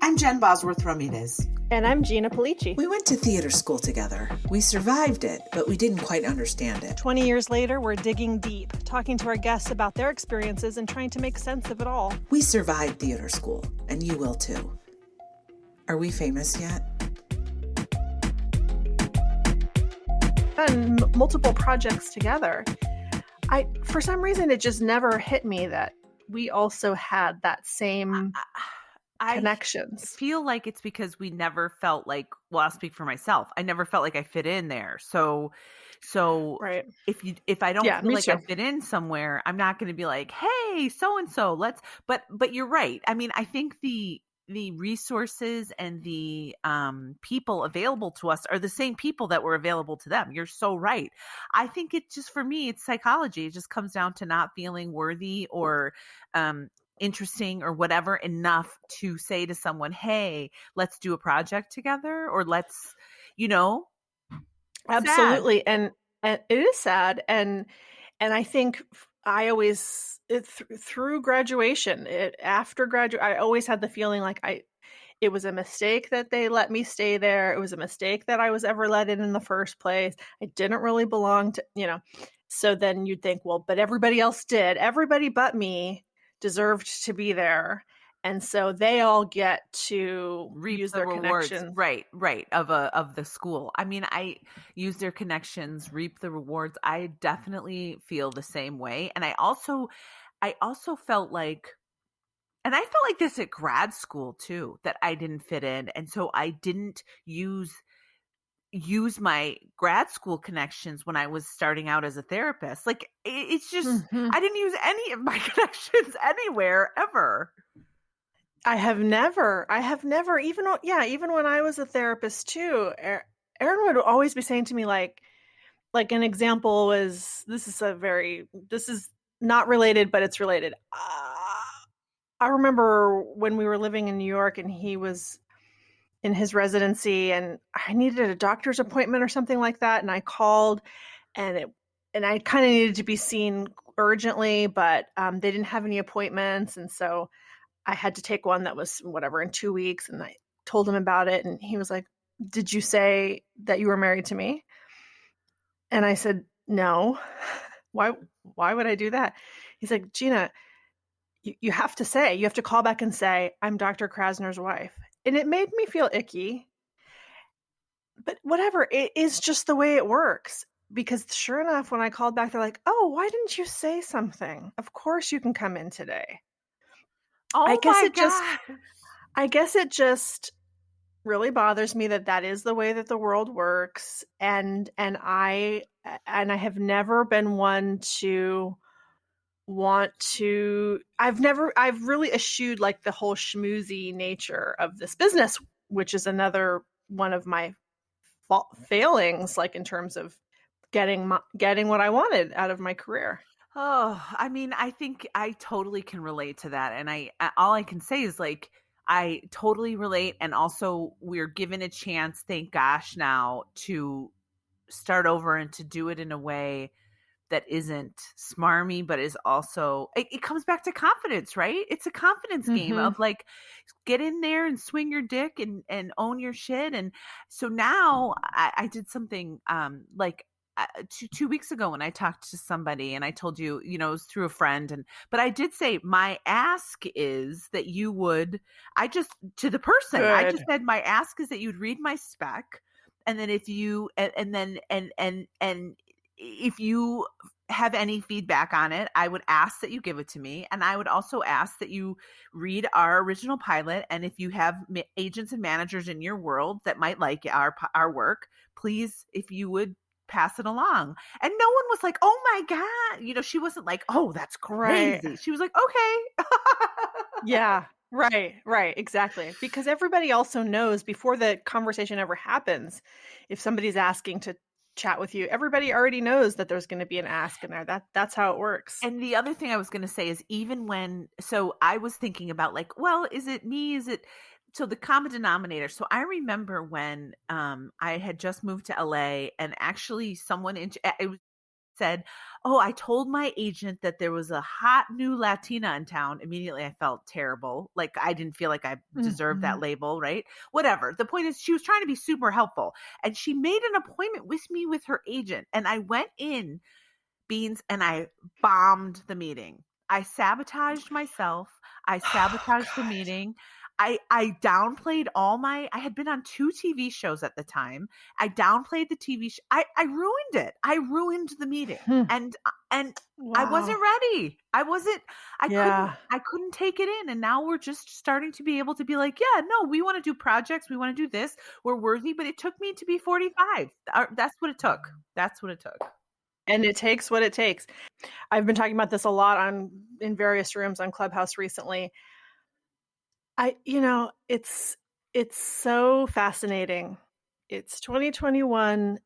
I'm Jen Bosworth Ramirez. And I'm Gina Polici. We went to theater school together. We survived it, but we didn't quite understand it. 20 years later, we're digging deep, talking to our guests about their experiences and trying to make sense of it all. We survived theater school, and you will too. Are we famous yet? Done multiple projects together. For some reason, it just never hit me that we also had that same connections. I feel like it's because we never felt like, well, I'll speak for myself. I never felt like I fit in there. So right. if I don't feel like I fit in somewhere, I'm not going to be like, hey, so-and-so, but you're right. I mean, I think the resources and the people available to us are the same people that were available to them. You're so right. I think it just, for me, it's psychology. It just comes down to not feeling worthy or interesting or whatever enough to say to someone, hey, let's do a project together, or let's, Absolutely. And it is sad. And I think I always, through graduation, after graduate, I always had the feeling like it was a mistake that they let me stay there. It was a mistake that I was ever let in the first place. I didn't really belong to, so then you'd think, well, but everybody else did. Everybody but me deserved to be there. And so they all get to use their connections. Right. Of the school. I mean, I use their connections, reap the rewards. I definitely feel the same way. And I also felt like, and I felt like this at grad school too, that I didn't fit in. And so I didn't use my grad school connections when I was starting out as a therapist. Like, it's just, I didn't use any of my connections anywhere ever. I have never, even when I was a therapist too, Erin would always be saying to me, like an example was, this is not related, but it's related. I remember when we were living in New York and he was in his residency and I needed a doctor's appointment or something like that. And I called and I kind of needed to be seen urgently, but they didn't have any appointments. And so I had to take one that was in 2 weeks. And I told him about it. And he was like, did you say that you were married to me? And I said, no. Why would I do that? He's like, Gina, you have to call back and say, I'm Dr. Krasner's wife. And it made me feel icky. But whatever, it is just the way it works. Because sure enough, when I called back, they're like, oh, why didn't you say something? Of course you can come in today. Oh, I guess it just really bothers me that is the way that the world works. And I have never been one to want to, I've really eschewed like the whole schmoozy nature of this business, which is another one of my failings, like in terms of getting what I wanted out of my career. Oh, I mean, I think I totally can relate to that. And all I can say is like, I totally relate. And also we're given a chance, thank gosh, now to start over and to do it in a way that isn't smarmy, but is also, it comes back to confidence, right? It's a confidence game of like, get in there and swing your dick and own your shit. And so now I did something like, 2 weeks ago when I talked to somebody and I told you, it was through a friend, but I did say my ask is that you would, to the person, Good. I just said my ask is that you'd read my spec. And then if you, and if you have any feedback on it, I would ask that you give it to me. And I would also ask that you read our original pilot. And if you have agents and managers in your world that might like our work, please, if you would, pass it along. And no one was like, oh my God. She wasn't like, oh, that's crazy. Right. She was like, okay. Yeah. Right. Exactly. Because everybody also knows before the conversation ever happens, if somebody's asking to chat with you, everybody already knows that there's going to be an ask in there. That's how it works. And the other thing I was going to say is so I was thinking about like, well, is it me? So the common denominator. So I remember when I had just moved to LA and actually someone, it was said, "Oh, I told my agent that there was a hot new Latina in town." Immediately I felt terrible. Like I didn't feel like I deserved that label, right? Whatever. The point is she was trying to be super helpful, and she made an appointment with me with her agent, and I went in, Beans, and I bombed the meeting. I sabotaged myself. I sabotaged the meeting. I downplayed I had been on 2 TV shows at the time. I downplayed the TV show. I ruined it. I ruined the meeting. And I wasn't ready. I couldn't take it in. And now we're just starting to be able to be like, yeah, no, we want to do projects. We want to do this. We're worthy, but it took me to be 45. That's what it took. That's what it took. And it takes what it takes. I've been talking about this a lot in various rooms on Clubhouse recently. It's so fascinating. It's 2021.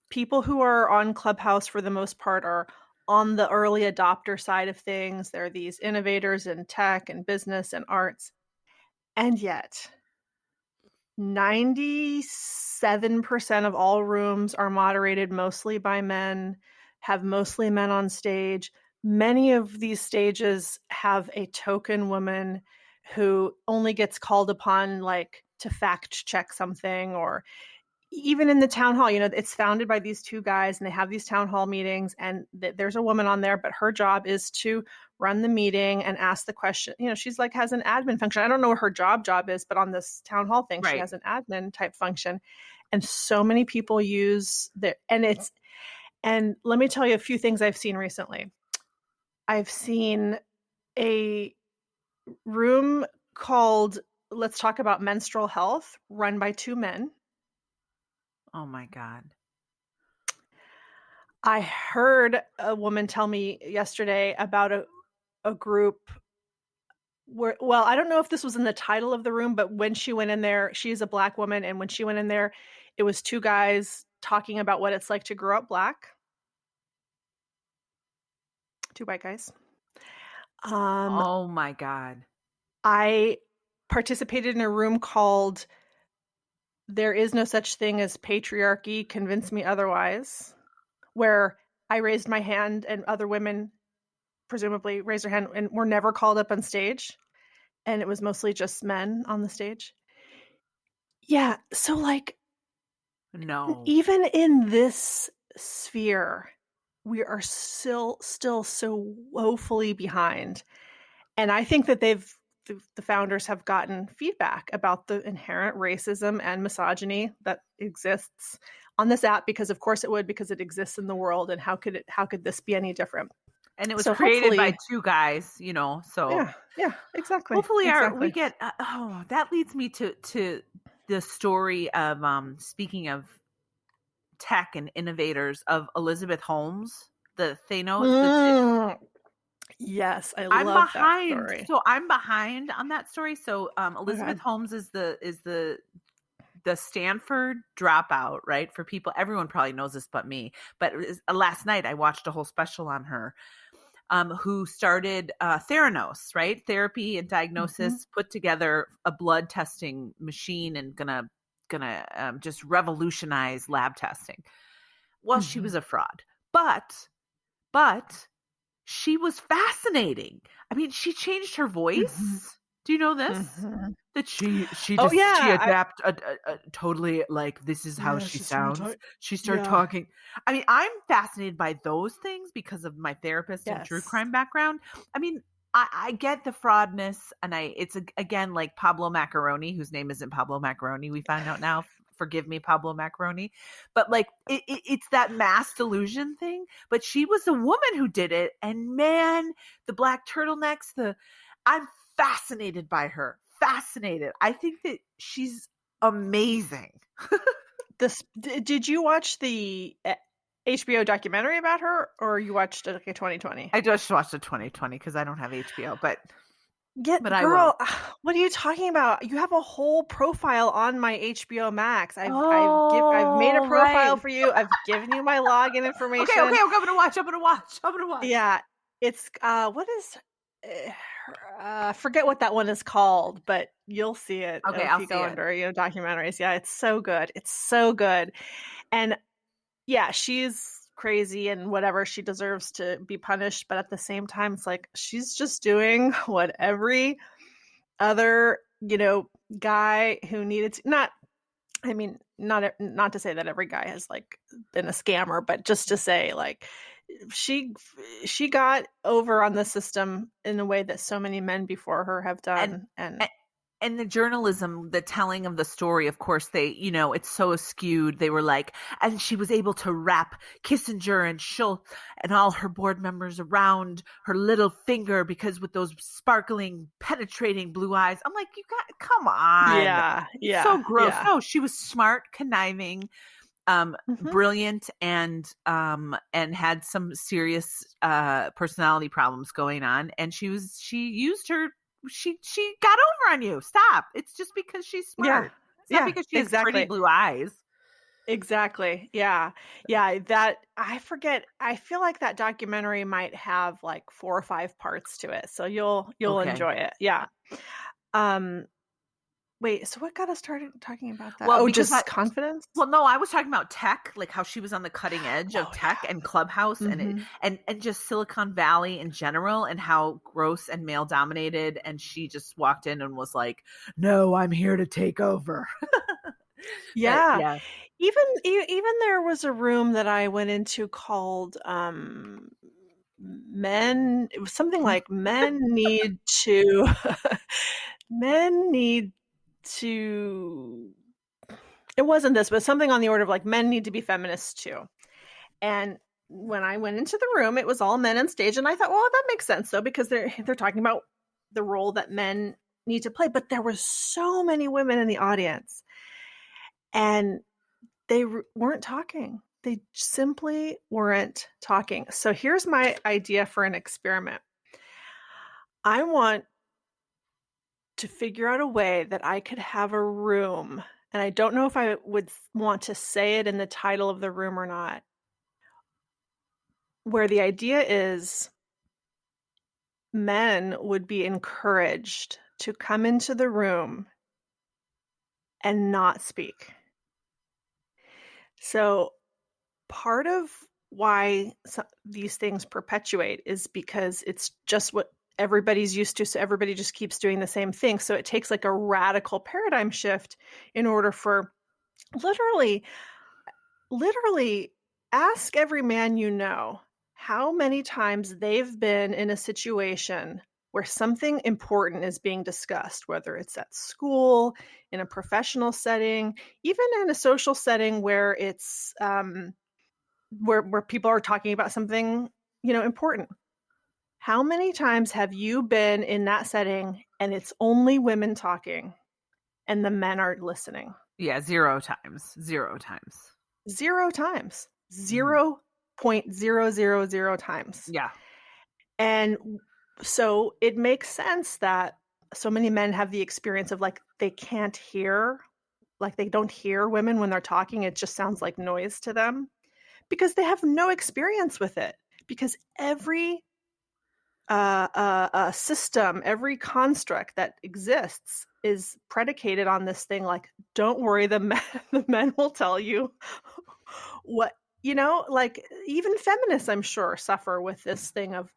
People who are on Clubhouse for the most part are on the early adopter side of things. They're these innovators in tech and business and arts. And yet 97% of all rooms are moderated mostly by men, have mostly men on stage. Many of these stages have a token woman who only gets called upon like to fact check something, or even in the town hall, it's founded by these 2 guys and they have these town hall meetings, and there's a woman on there, but her job is to run the meeting and ask the question. She's like has an admin function. I don't know what her job is, but on this town hall thing, she has an admin type function. And so many people use and let me tell you a few things I've seen recently. I've seen a room called Let's Talk About Menstrual Health, run by 2 men. Oh my God. I heard a woman tell me yesterday about a group where, well, I don't know if this was in the title of the room, but when she went in there, she's a Black woman. And when she went in there, it was 2 guys talking about what it's like to grow up Black. 2 white guys. Oh my God. I participated in a room called There Is No Such Thing as Patriarchy, Convince Me Otherwise, where I raised my hand and other women presumably raised their hand and were never called up on stage. And it was mostly just men on the stage. Yeah. So like, no, even in this sphere, we are still so woefully behind. And I think that the founders have gotten feedback about the inherent racism and misogyny that exists on this app, because of course it would, because it exists in the world. And how could this be any different? And it was created by 2 guys, so yeah, exactly. Hopefully we get that leads me to the story of speaking of tech and innovators, of Elizabeth Holmes, the Thanos. Yes, I'm love behind. That story. So I'm behind on that story. So Elizabeth Holmes is the Stanford dropout, right? For people, everyone probably knows this but me. But last night I watched a whole special on her, who started Theranos, right? Therapy and diagnosis, put together a blood testing machine and gonna just revolutionize lab testing. Well, she was a fraud, but she was fascinating. I mean, she changed her voice. Do you know this? That she adapted totally, like, this is how she sounds. She started talking. I mean, I'm fascinated by those things because of my therapist and true crime background. I mean, I get the fraudness, and it's again like Pablo Macaroni, whose name isn't Pablo Macaroni. We found out now. Forgive me, Pablo Macaroni. But like it's that mass delusion thing. But she was the woman who did it, and man, the black turtlenecks. I'm fascinated by her. Fascinated. I think that she's amazing. Did you watch the HBO documentary about her, or you watched like a 2020? I just watched a 2020 because I don't have HBO, but girl, I will. What are you talking about? You have a whole profile on my HBO Max. I've made a profile for you. I've given you my login information. Okay, I'm gonna watch. Yeah, it's what is? Forget what that one is called, but you'll see it. Okay, if I'll you see go it. under documentaries. Yeah, it's so good. It's so good, and yeah, she's crazy and whatever, she deserves to be punished. But at the same time, it's like she's just doing what every other, guy who needed to, not to say that every guy has like been a scammer, but just to say like she got over on the system in a way that so many men before her have done. And the journalism, the telling of the story, of course, it's so skewed. They were like, and she was able to wrap Kissinger and Schultz and all her board members around her little finger because with those sparkling, penetrating blue eyes. I'm like, come on. Yeah. So gross. Yeah. No, she was smart, conniving, brilliant, and had some serious personality problems going on. And she used her. She got over on you. Stop. It's just because she's smart. It's not because she has pretty blue eyes. Exactly. Yeah. That I forget. I feel like that documentary might have like 4 or 5 parts to it, so you'll enjoy it. Yeah. Wait. So what got us started talking about that? Well, just confidence. Well, no, I was talking about tech, like how she was on the cutting edge of tech and Clubhouse and just Silicon Valley in general, and how gross and male dominated. And she just walked in and was like, "No, I'm here to take over." Yeah. Even there was a room that I went into called men. It was something like men need to it wasn't this, but something on the order of like men need to be feminists too. And when I went into the room, it was all men on stage, and I thought, well, that makes sense though, because they're talking about the role that men need to play. But there were so many women in the audience, and they weren't talking. They simply weren't talking. So here's my idea for an experiment. I want to figure out a way that I could have a room, and I don't know if I would want to say it in the title of the room or not, where the idea is men would be encouraged to come into the room and not speak. So part of why these things perpetuate is because it's just what everybody's used to, so everybody just keeps doing the same thing. So it takes like a radical paradigm shift in order for literally ask every man you know how many times they've been in a situation where something important is being discussed, whether it's at school, in a professional setting, even in a social setting where it's where people are talking about something, important. How many times have you been in that setting and it's only women talking and the men are listening? Yeah, 0 times. 0 times. 0 times. 0.000 times. Yeah. And so it makes sense that so many men have the experience of like they can't hear, like they don't hear women when they're talking. It just sounds like noise to them because they have no experience with it. Because every system, every construct that exists is predicated on this thing like, don't worry, the men will tell you what, like even feminists, I'm sure, suffer with this thing of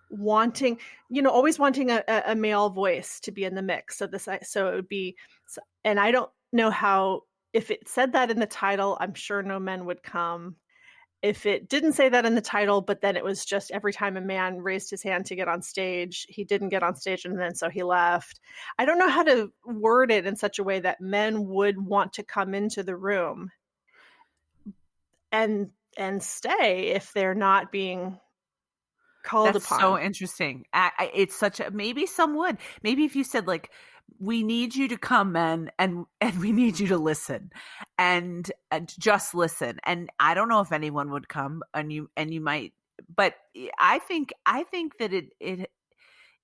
wanting, always wanting a male voice to be in the mix. So it would be, and I don't know how, if it said that in the title, I'm sure no men would come. If it didn't say that in the title, but then it was just every time a man raised his hand to get on stage, he didn't get on stage, and then so he left. I don't know how to word it in such a way that men would want to come into the room and stay if they're not being called That's upon. so interesting. It's such a, maybe some would. Maybe if you said like, we need you to come, men, and we need you to listen and just listen. And I don't know if anyone would come, and you might, but I think that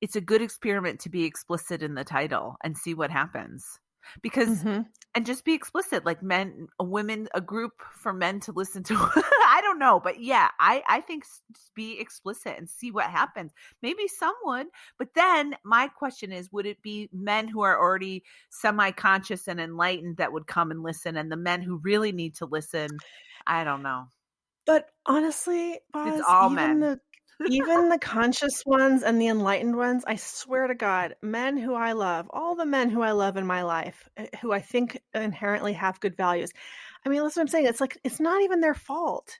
it's a good experiment to be explicit in the title and see what happens. Because and just be explicit, like men, women, a group for men to listen to. I don't know, but yeah, I think be explicit and see what happens. Maybe some would, but then my question is, would it be men who are already semi-conscious and enlightened that would come and listen, and the men who really need to listen? I don't know. But honestly, It's Boz, all men. even the conscious ones and the enlightened ones, I swear to God, men who I love, all the men who I love in my life, who I think inherently have good values. I mean, that's what I'm saying. It's like, it's not even their fault.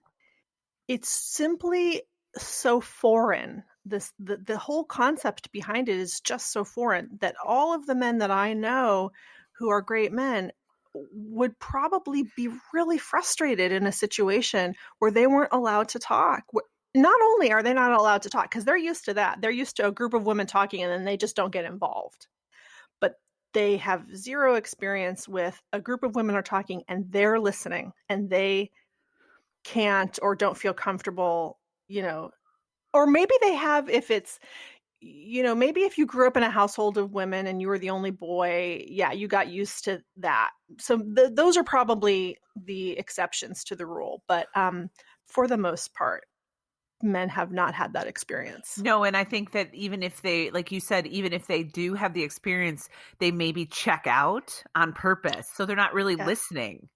It's simply so foreign. The whole concept behind it is just so foreign that all of the men that I know who are great men would probably be really frustrated in a situation where they weren't allowed to talk. Not only are they not allowed to talk, because they're used to that. They're used to a group of women talking and then they just don't get involved. But they have zero experience with a group of women are talking and they're listening and they can't or don't feel comfortable, or maybe they have if it's, maybe if you grew up in a household of women and you were the only boy, yeah, you got used to that. So those are probably the exceptions to the rule. But for the most part, men have not had that experience. No, and I think that even if they, like you said, even if they do have the experience, they maybe check out on purpose. So they're not really listening.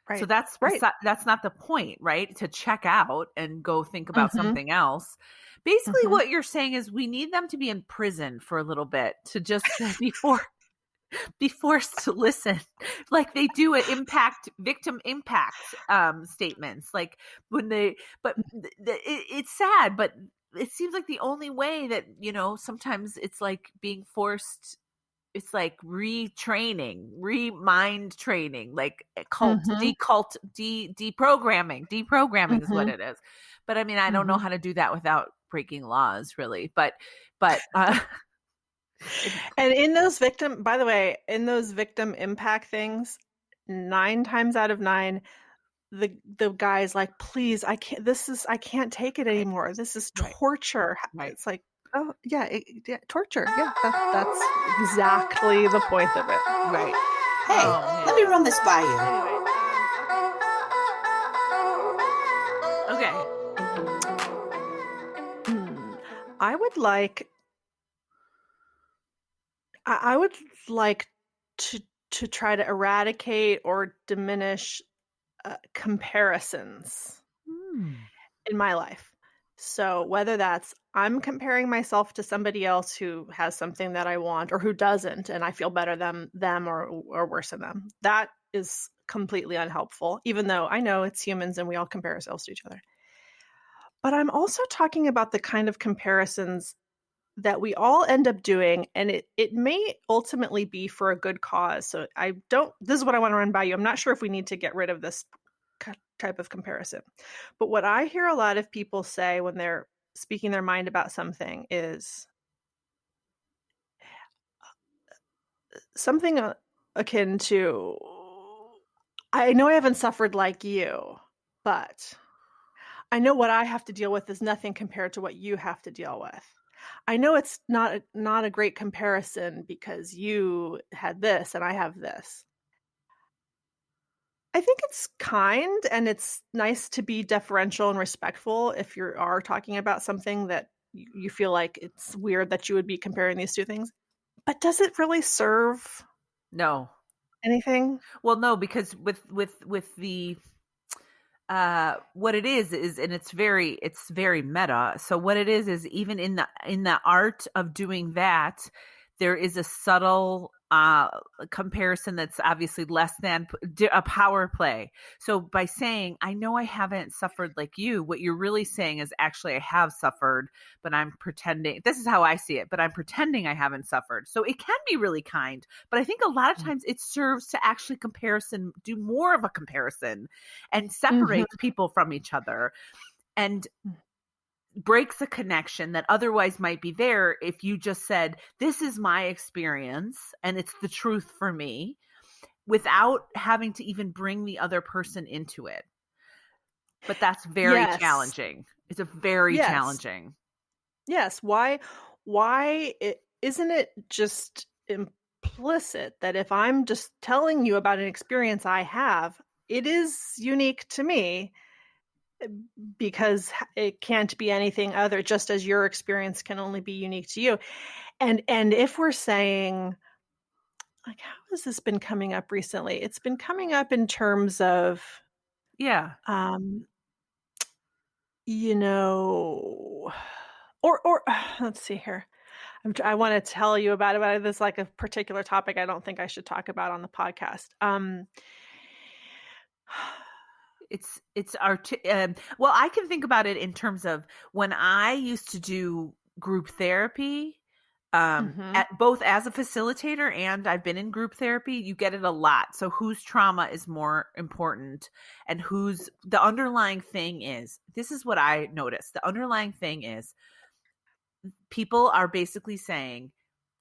Right. So that's right. That's not the point, right? To check out and go think about something else. Basically, Mhm. what you're saying is we need them to be in prison for a little bit to just be forced to listen, like they do at victim impact statements. Like when they, but it's sad, but it seems like the only way that sometimes it's like being forced. It's like mind training, like deprogramming. Deprogramming is what it is. But I mean, I don't know how to do that without breaking laws, really. But and in those by the way, in those victim impact things, 9 times out of 9, the guy's like, please, I can't take it anymore. This is torture. Right. It's like, oh yeah, torture. Yeah, that's exactly the point of it. Right. Hey, let me run this by you. Okay. I would like to try to eradicate or diminish comparisons in my life. So whether that's I'm comparing myself to somebody else who has something that I want or who doesn't, and I feel better than them or worse than them, that is completely unhelpful, even though I know it's humans and we all compare ourselves to each other. But I'm also talking about the kind of comparisons that we all end up doing, and it may ultimately be for a good cause. So this is what I want to run by you. I'm not sure if we need to get rid of this type of comparison. But what I hear a lot of people say when they're speaking their mind about something is something akin to, I know I haven't suffered like you, but I know what I have to deal with is nothing compared to what you have to deal with. I know it's not a great comparison because you had this and I have this. I think it's kind and it's nice to be deferential and respectful if you are talking about something that you feel like it's weird that you would be comparing these two things. But does it really serve anything? Well, no, because with the what it is, and it's very meta. So what it is even in the art of doing that, there is a subtle comparison that's obviously less than a power play. So by saying, I know I haven't suffered like you, what you're really saying is actually I have suffered, but I'm pretending. This is how I see it, but I'm pretending I haven't suffered. So it can be really kind, but I think a lot of times it serves to actually do more of a comparison and separate people from each other and breaks a connection that otherwise might be there if you just said, this is my experience and it's the truth for me, without having to even bring the other person into it. But that's very challenging. It's a very challenging. Yes. Why isn't it just implicit that if I'm just telling you about an experience I have, it is unique to me? Because it can't be anything other, just as your experience can only be unique to you. And if we're saying, like, how has this been coming up recently? It's been coming up in terms of you know, or let's see here. I want to tell you about it, but there's like a particular topic I don't think I should talk about on the podcast. It's well, I can think about it in terms of when I used to do group therapy, Mhm. at both as a facilitator and I've been in group therapy, you get it a lot. So whose trauma is more important and whose the underlying thing is. This is what I noticed. The underlying thing is people are basically saying,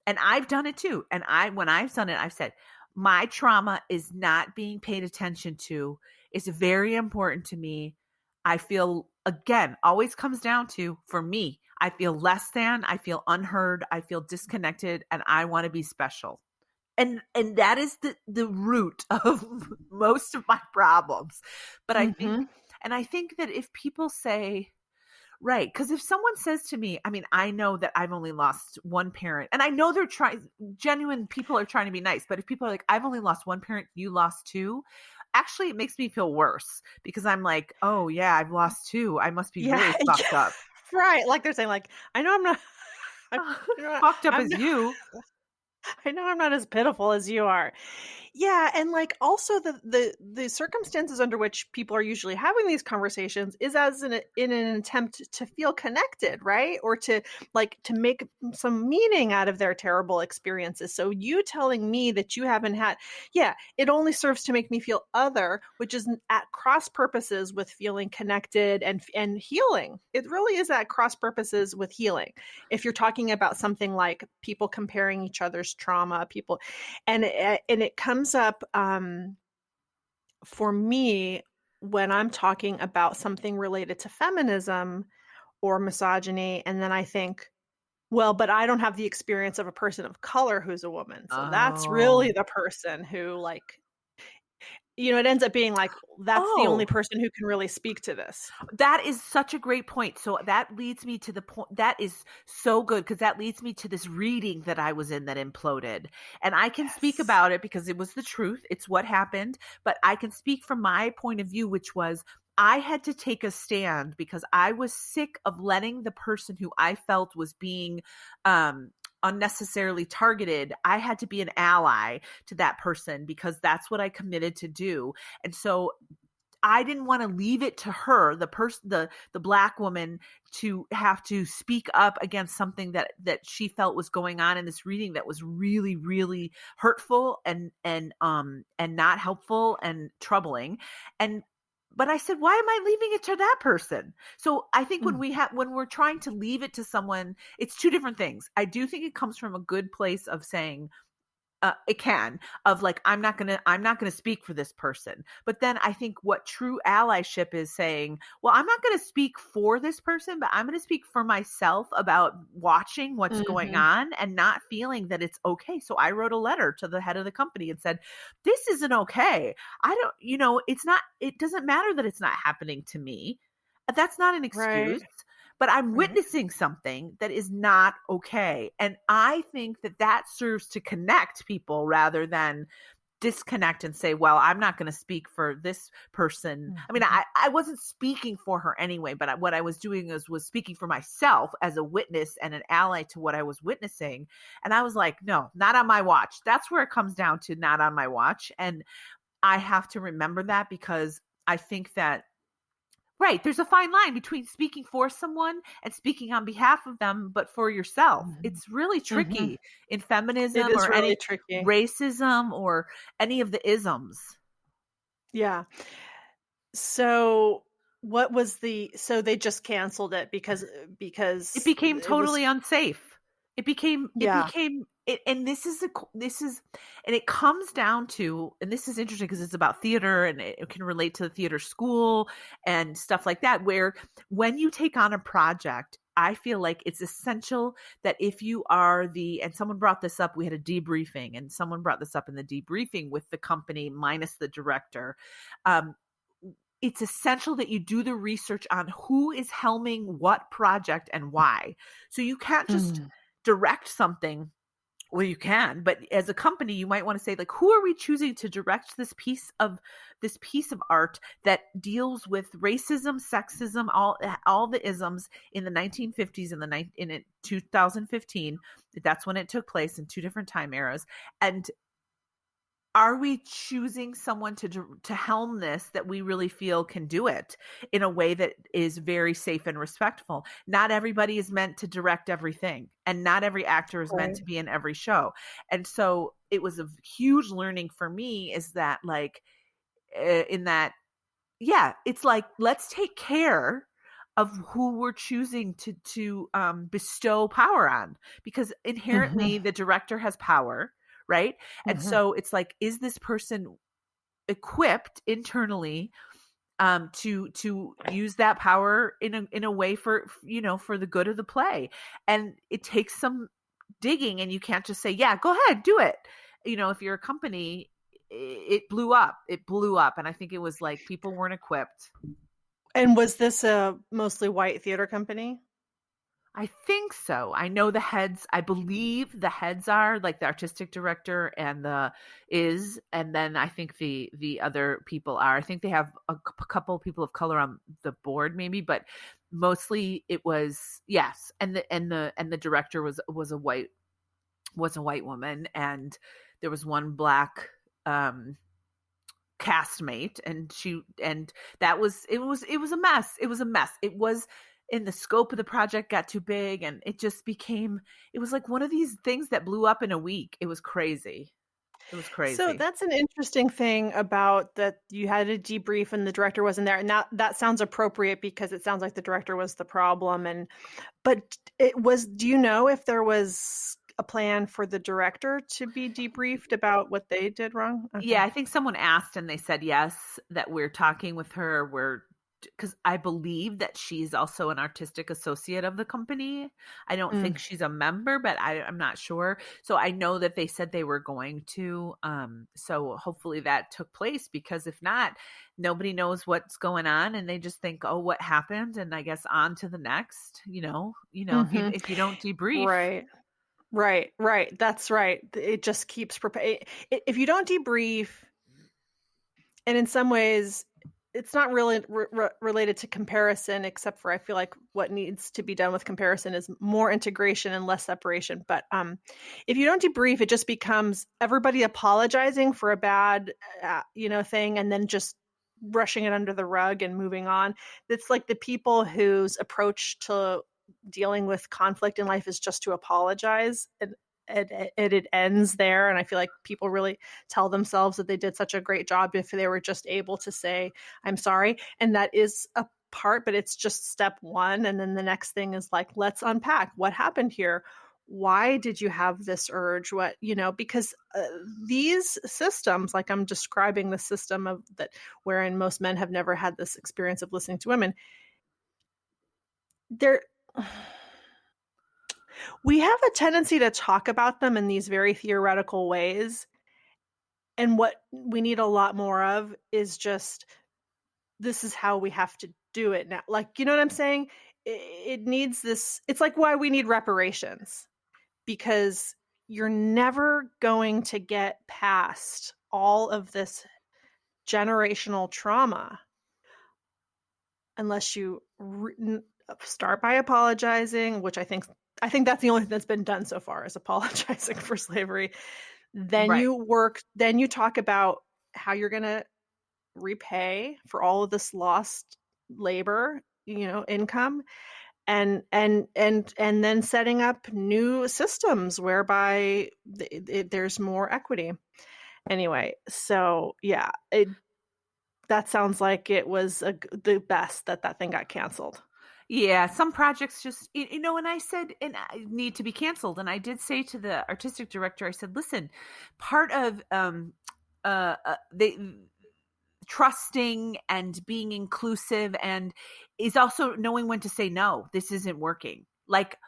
and I've done it too. And when I've done it, I've said, my trauma is not being paid attention to. It's very important to me. I feel, again, always comes down to, for me, I feel less than, I feel unheard, I feel disconnected, and I want to be special. And that is the root of most of my problems. But I think that if people say, right. Because if someone says to me, I mean, I know that I've only lost one parent, and I know they're trying, genuine people are trying to be nice. But if people are like, I've only lost one parent, you lost two, actually, it makes me feel worse because I'm like, oh, yeah, I've lost two. I must be Yeah, really fucked yeah, up. right. Like they're saying, like, I know I'm not, Fucked up I'm as not, you. I know I'm not as pitiful as you are. Yeah, and like also the circumstances under which people are usually having these conversations is as in an attempt to feel connected, right? Or to to make some meaning out of their terrible experiences. So you telling me that you haven't had, yeah, it only serves to make me feel other, which is at cross purposes with feeling connected and healing. It really is at cross purposes with healing. If you're talking about something like people comparing each other's trauma, people, and it comes up for me when I'm talking about something related to feminism or misogyny, and then I think, well, but I don't have the experience of a person of color who's a woman, so that's really Oh. the person who it ends up being like that's the only Oh. person who can really speak to this. That is such a great point. So that leads me to the point that is so good because that leads me to this reading that I was in that imploded. And I can speak Yes. about it because it was the truth. It's what happened. But I can speak from my point of view, which was I had to take a stand because I was sick of letting the person who I felt was being unnecessarily targeted. I had to be an ally to that person because that's what I committed to do. And so I didn't want to leave it to her, the black woman, to have to speak up against something that she felt was going on in this reading that was really, really hurtful and not helpful and troubling. But I said, why am I leaving it to that person? So I think when we're trying to leave it to someone, it's two different things. I do think it comes from a good place of saying, it can, of like, I'm not gonna speak for this person. But then I think what true allyship is saying, well, I'm not gonna speak for this person, but I'm gonna speak for myself about watching what's going Mhm. on and not feeling that it's okay. So I wrote a letter to the head of the company and said, this isn't okay. It doesn't matter that it's not happening to me. That's not an Right. excuse, but I'm Right. witnessing something that is not okay. And I think that serves to connect people rather than disconnect and say, well, I'm not going to speak for this person. I mean, Mhm. I wasn't speaking for her anyway, but what I was doing was speaking for myself as a witness and an ally to what I was witnessing. And I was like, no, not on my watch. That's where it comes down to, not on my watch. And I have to remember that because I think that, right, there's a fine line between speaking for someone and speaking on behalf of them, but for yourself. Mhm. It's really Mhm. tricky in It feminism is or really any tricky. racism or any of the isms. Yeah. So so they just canceled it It because became it was totally unsafe. It yeah. became it, and and it comes down to, and this is interesting because it's about theater and it can relate to the theater school and stuff like that, where when you take on a project, I feel like it's essential that if you are and someone brought this up, we had a debriefing and someone brought this up in the debriefing with the company minus the director. Um, it's essential that you do the research on who is helming what project and why. So you can't just Mm. direct something Well, you can, but as a company, you might want to say, like, who are we choosing to direct this piece of art that deals with racism, sexism, all the isms in the 1950s and in 2015. That's when it took place in two different time eras. And are we choosing someone to helm this that we really feel can do it in a way that is very safe and respectful? Not everybody is meant to direct everything, and not every actor is meant to be in every show. And so it was a huge learning for me, is that, like, in that, yeah, it's like, let's take care of who we're choosing to bestow power on, because inherently the director has power, right? And so it's like, is this person equipped internally to use that power in a way for the good of the play? And it takes some digging, and you can't just say, yeah, go ahead, do it. If you're a company, it blew up, and I think it was like people weren't equipped. And was this a mostly white theater company? I think so. I know the heads, I believe the heads are like the artistic director and and then I think the other people are. I think they have a couple of people of color on the board maybe, but mostly it was, yes. And the director was a white woman, and there was one black castmate, and that was it was a mess. It was a mess. It was, in the scope of the project got too big, and it was like one of these things that blew up in a week. It was crazy. So that's an interesting thing about that. You had a debrief and the director wasn't there, and that sounds appropriate because it sounds like the director was the problem. But do you know if there was a plan for the director to be debriefed about what they did wrong? Okay. Yeah, I think someone asked and they said yes, that we're talking with her. Because I believe that she's also an artistic associate of the company. I don't think she's a member, but I'm not sure. So I know that they said they were going to. So hopefully that took place, because if not, nobody knows what's going on, and they just think, oh, what happened? And I guess on to the next. If you don't debrief, right. That's right. It just keeps if you don't debrief, and in some ways, it's not really related to comparison, except for I feel like what needs to be done with comparison is more integration and less separation. But if you don't debrief, it just becomes everybody apologizing for a bad, thing, and then just brushing it under the rug and moving on. It's like the people whose approach to dealing with conflict in life is just to apologize, and it ends there. And I feel like people really tell themselves that they did such a great job if they were just able to say, I'm sorry. And that is a part, but it's just step one. And then the next thing is like, let's unpack what happened here. Why did you have this urge? Because these systems, like I'm describing the system of that, wherein most men have never had this experience of listening to women, we have a tendency to talk about them in these very theoretical ways. And what we need a lot more of is just, this is how we have to do it now. Like, you know what I'm saying? It needs this. It's like why we need reparations, because you're never going to get past all of this generational trauma unless you start by apologizing, which I think that's the only thing that's been done so far, is apologizing for slavery. Then you talk about how you're going to repay for all of this lost labor, income, and then setting up new systems whereby there's more equity. Anyway, so yeah, that sounds like it was the best that thing got canceled. Yeah, some projects just, and I said, and I need to be canceled. And I did say to the artistic director, I said, listen, part of trusting and being inclusive and is also knowing when to say, no, this isn't working. Like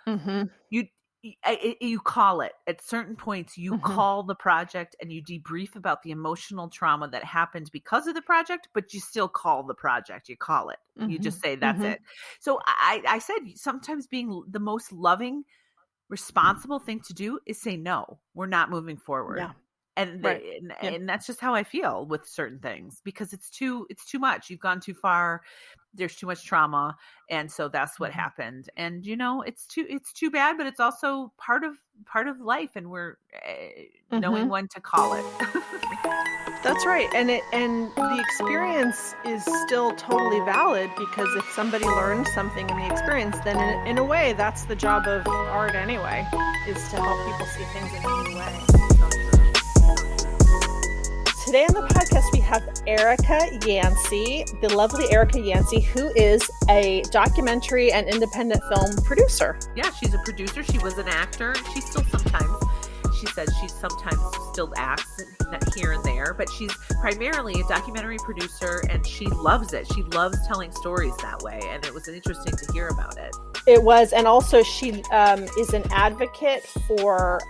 you call it at certain points, you call the project and you debrief about the emotional trauma that happened because of the project, but you still call the project, you call it, you just say, that's it. So I said, sometimes being the most loving responsible thing to do is say, no, we're not moving forward. Yeah. And, Right. and that's just how I feel with certain things, because it's too much. You've gone too far. There's too much trauma. And so that's what happened. And, it's too bad, but it's also part of life. And we're knowing when to call it. That's right. And the experience is still totally valid, because if somebody learned something in the experience, then in a way, that's the job of art anyway, is to help people see things in a new way. Today on the podcast, we have Erikka Yancy, the lovely Erikka Yancy, who is a documentary and independent film producer. Yeah, she's a producer. She was an actor. She said she sometimes still acts here and there, but she's primarily a documentary producer, and she loves it. She loves telling stories that way, and it was interesting to hear about it. It was, and also she is an advocate for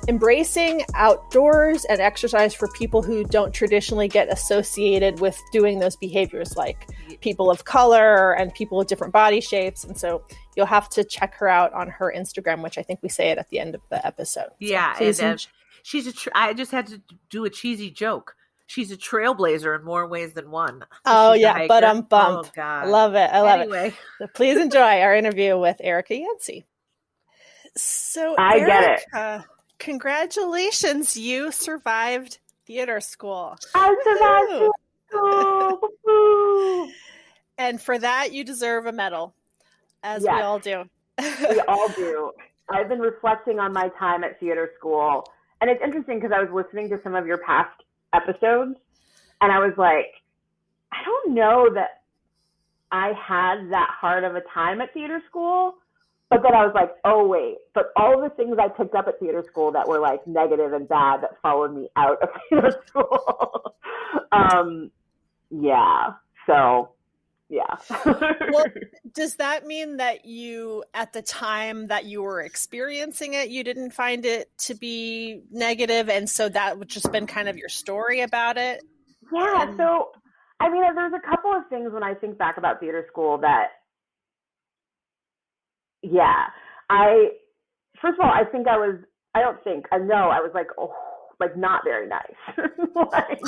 embracing outdoors and exercise for people who don't traditionally get associated with doing those behaviors, like people of color and people with different body shapes. And so you'll have to check her out on her Instagram, which I think we say it at the end of the episode. Yeah, so and I just had to do a cheesy joke. She's a trailblazer in more ways than one. Oh, she's yeah, but bump. Oh, God. I love it. Anyway. So please enjoy our interview with Erikka Yancy. So, I get Erikka, congratulations. You survived theater school. I survived theater school. And for that, you deserve a medal, as Yes. we all do. We all do. I've been reflecting on my time at theater school. And it's interesting because I was listening to some of your past episodes, and I was like, I don't know that I had that hard of a time at theater school. But then I was like, oh, wait. But all the things I picked up at theater school that were like negative and bad that followed me out of theater school. Yeah. So, yeah. Well, does that mean that you, at the time that you were experiencing it, you didn't find it to be negative, and so that would just been kind of your story about it? Yeah. So, I mean, there's a couple of things when I think back about theater school that, yeah, first of all, I know I was like, oh, like not very nice. Like,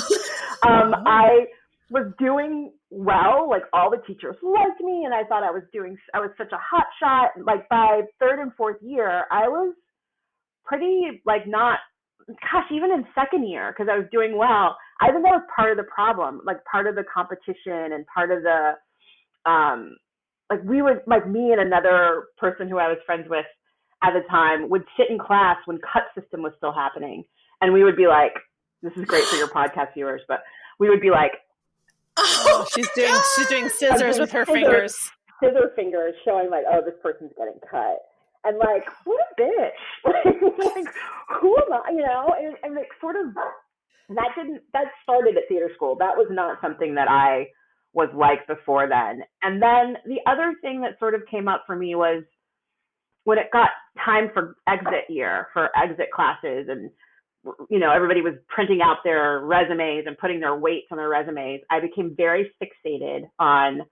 I was doing well, like all the teachers liked me, and I thought I was such a hot shot. Like by third and fourth year, I was pretty like not, gosh, even in second year, because I was doing well. I think that was part of the problem, like part of the competition and part of the, like we would, like me and another person who I was friends with at the time would sit in class when cut system was still happening. And we would be like, this is great for your podcast viewers, but we would be like, oh, she's doing scissors with her fingers. Scissor fingers showing like, oh, this person's getting cut. And like, what a bitch. Like, who am I, and like sort of, that started at theater school. That was not something that I was like before then. And then the other thing that sort of came up for me was when it got time for exit year, for exit classes, and everybody was printing out their resumes and putting their weights on their resumes, I became very fixated on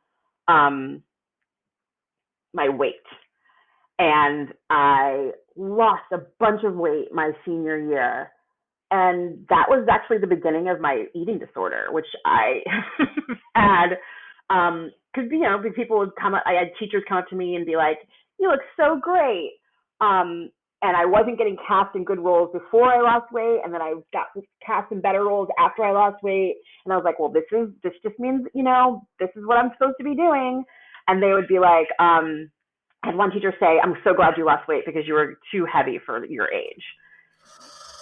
my weight. And I lost a bunch of weight my senior year. And that was actually the beginning of my eating disorder, which I had, because, people would come up, I had teachers come up to me and be like, you look so great. And I wasn't getting cast in good roles before I lost weight. And then I got cast in better roles after I lost weight. And I was like, well, this just means, this is what I'm supposed to be doing. And they would be like, I had one teacher say, I'm so glad you lost weight because you were too heavy for your age.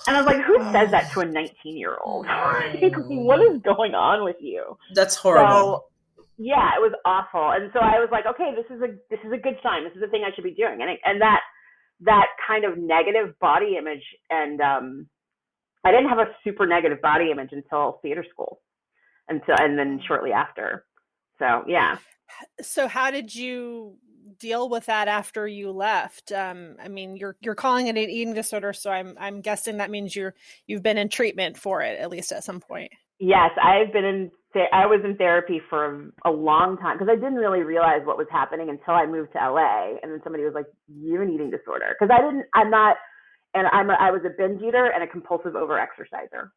And I was like, who says that to a 19-year-old? Like, what is going on with you? That's horrible. So, yeah, it was awful. And so I was like, okay, this is a good sign. This is the thing I should be doing. And that kind of negative body image, and I didn't have a super negative body image until theater school, and then shortly after. So yeah. So how did you deal with that after you left? I mean, you're calling it an eating disorder, so I'm guessing that means you've been in treatment for it, at least at some point. Yes, I was in therapy for a long time because I didn't really realize what was happening until I moved to LA, and then somebody was like, "You have an eating disorder," because I was a binge eater and a compulsive overexerciser.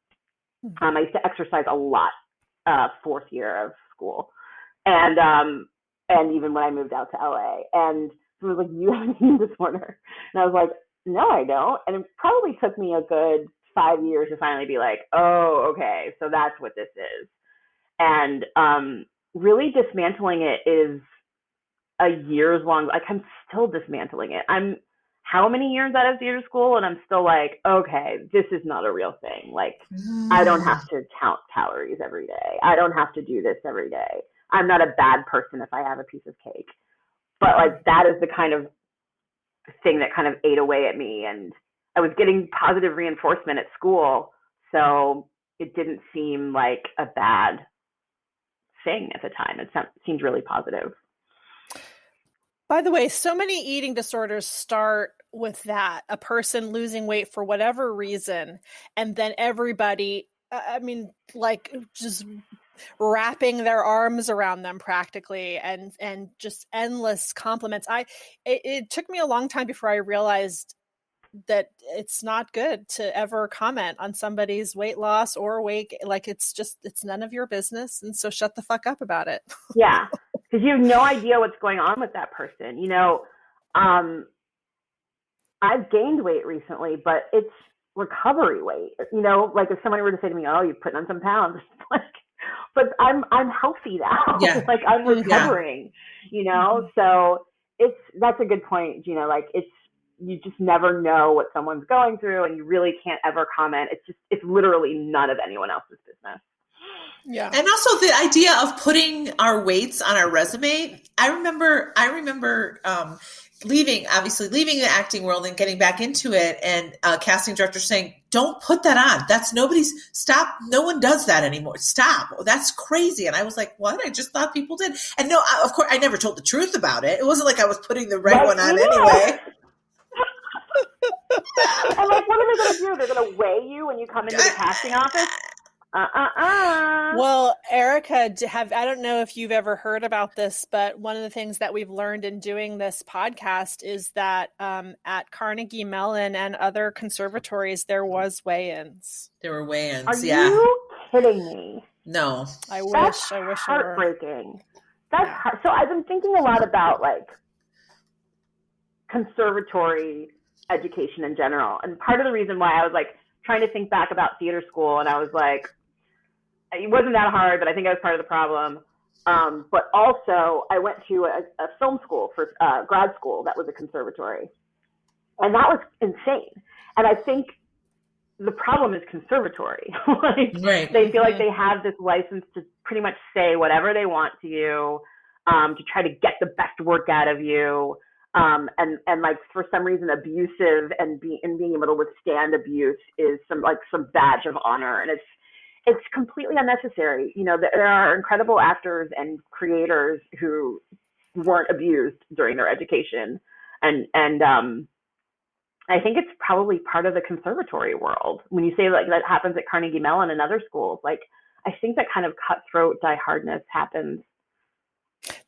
I used to exercise a lot, fourth year of school, and even when I moved out to LA, and someone was like, "You have an eating disorder," and I was like, "No, I don't," and it probably took me a good 5 years to finally be like, "Oh, okay, so that's what this is." And really dismantling it is a years long. Like, I'm still dismantling it. I'm how many years out of theater school, and I'm still like, okay, this is not a real thing. Like, I don't have to count calories every day. I don't have to do this every day. I'm not a bad person if I have a piece of cake. But like, that is the kind of thing that kind of ate away at me. And I was getting positive reinforcement at school, so it didn't seem like a bad thing at the time. It seemed really positive. By the way, so many eating disorders start with that, a person losing weight for whatever reason, and then everybody, like, just wrapping their arms around them practically, and just endless compliments. It took me a long time before I realized that it's not good to ever comment on somebody's weight loss or weight. Like, it's none of your business. And so shut the fuck up about it. Yeah. Because you have no idea what's going on with that person. I've gained weight recently, but it's recovery weight. Like, if somebody were to say to me, "Oh, you've put on some pounds," like, but I'm healthy now. Yeah. Like, I'm recovering. So that's a good point. Like, you just never know what someone's going through, and you really can't ever comment. It's literally none of anyone else's business. Yeah. And also the idea of putting our weights on our resume. I remember leaving the acting world and getting back into it, and casting director saying, "Don't put that on. That's stop. No one does that anymore. Stop. That's crazy." And I was like, "What? I just thought people did." And no, of course, I never told the truth about it. It wasn't like I was putting the right one on anyway. I'm like, what are they going to do? They're going to weigh you when you come into the casting office? Well, Erikka, I don't know if you've ever heard about this, but one of the things that we've learned in doing this podcast is that at Carnegie Mellon and other conservatories, there was weigh-ins. There were weigh-ins. Are you kidding me? No. I wish. That's I wish. heartbreaking. That's so. I've been thinking a lot about like conservatory education in general, and part of the reason why I was like trying to think back about theater school, and I was like, it wasn't that hard, but I think I was part of the problem. But also, I went to a film school for grad school that was a conservatory, and that was insane. And I think the problem is conservatory. Right. They feel like they have this license to pretty much say whatever they want to you, to try to get the best work out of you. And like, for some reason, abusive and being able to withstand abuse is some badge of honor. And it's completely unnecessary. There are incredible actors and creators who weren't abused during their education. And I think it's probably part of the conservatory world. When you say like that happens at Carnegie Mellon and other schools, like, I think that kind of cutthroat diehardness happens.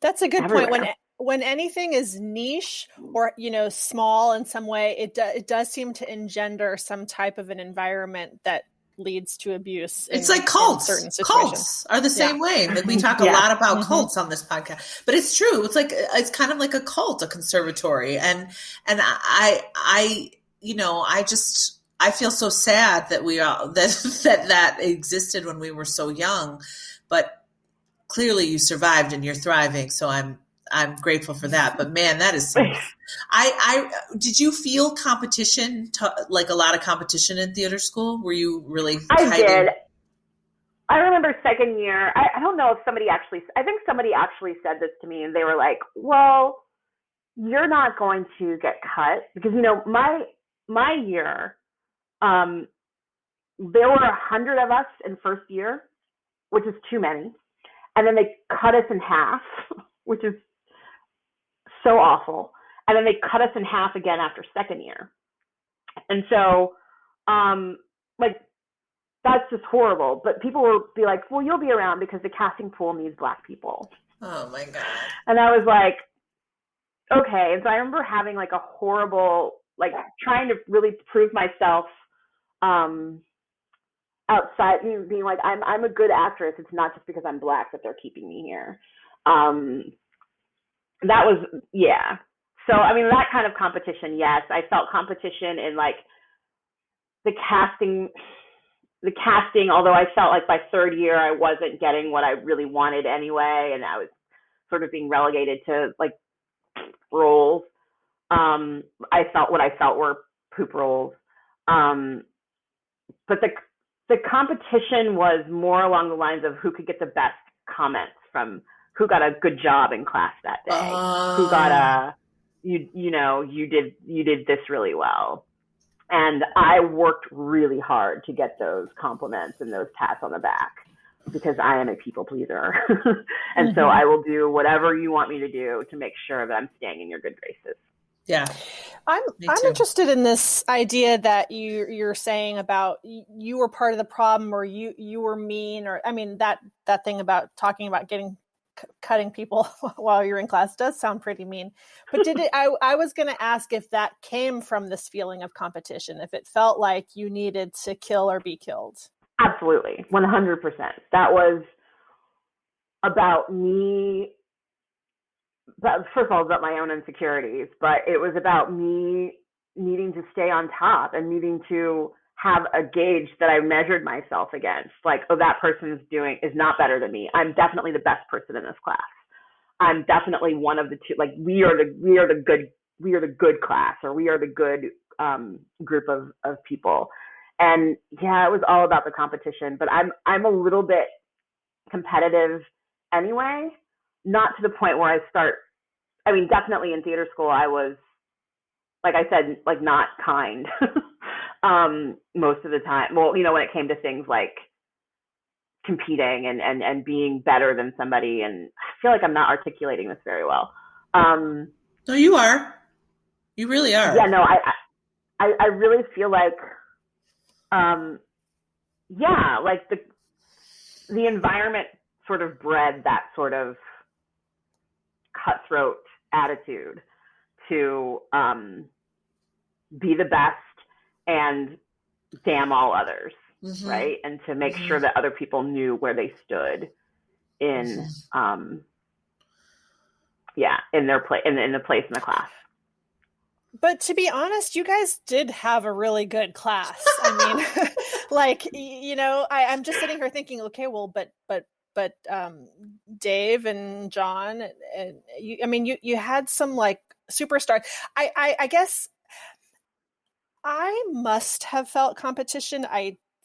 That's a good everywhere. point. When anything is niche or, small in some way, it does seem to engender some type of an environment that leads to abuse. It's like cults. Certain situations. Cults are the same way. Like, we talk a lot about cults on this podcast, but it's true. It's kind of like a cult, a conservatory. And I feel so sad that that existed when we were so young, but clearly you survived and you're thriving. So I'm grateful for that. But man, that is did you feel competition, like a lot of competition in theater school? Were you really? I did. I remember second year, I don't know if I think somebody actually said this to me, and they were like, "Well, you're not going to get cut," because, my year, there were 100 of us in first year, which is too many. And then they cut us in half, which is so awful. And then they cut us in half again after second year. And so, that's just horrible. But people will be like, well, you'll be around because the casting pool needs Black people. Oh my God. And I was like, okay. And so I remember having like a horrible, like trying to really prove myself outside, being like, I'm a good actress. It's not just because I'm Black that they're keeping me here. That was, yeah. So, I mean, that kind of competition, yes. I felt competition in like the casting, although I felt like by third year I wasn't getting what I really wanted anyway, and I was sort of being relegated to like roles. I felt what I felt were poop roles. But the competition was more along the lines of who could get the best comments from who got a good job in class that day, who got a, you did this really well. And I worked really hard to get those compliments and those pats on the back because I am a people pleaser. And so I will do whatever you want me to do to make sure that I'm staying in your good graces. Yeah. I'm interested in this idea that you're saying about you were part of the problem, or you were mean, or I mean that thing about talking about cutting people while you're in class does sound pretty mean. But I was going to ask if that came from this feeling of competition, if it felt like you needed to kill or be killed. Absolutely. 100%. That was about me. First of all, about my own insecurities, but it was about me needing to stay on top and needing to have a gauge that I measured myself against. Like, oh, that person is not better than me. I'm definitely the best person in this class. I'm definitely one of the two. Like, we are the good class, or we are the good group of people. And yeah, it was all about the competition. But I'm a little bit competitive anyway. Not to the point where I mean, definitely in theater school, I was, like I said, like not kind most of the time. Well, when it came to things like competing and being better than somebody, and I feel like I'm not articulating this very well. No, you are. You really are. Yeah, no, I really feel like, like the environment sort of bred that sort of cutthroat attitude to be the best and damn all others, right? And to make sure that other people knew where they stood in in their place, in the place in the class. But to be honest, you guys did have a really good class. I mean, like, I'm just sitting here thinking, okay, well, but Dave and John, and you had some like superstars. I guess I must have felt competition.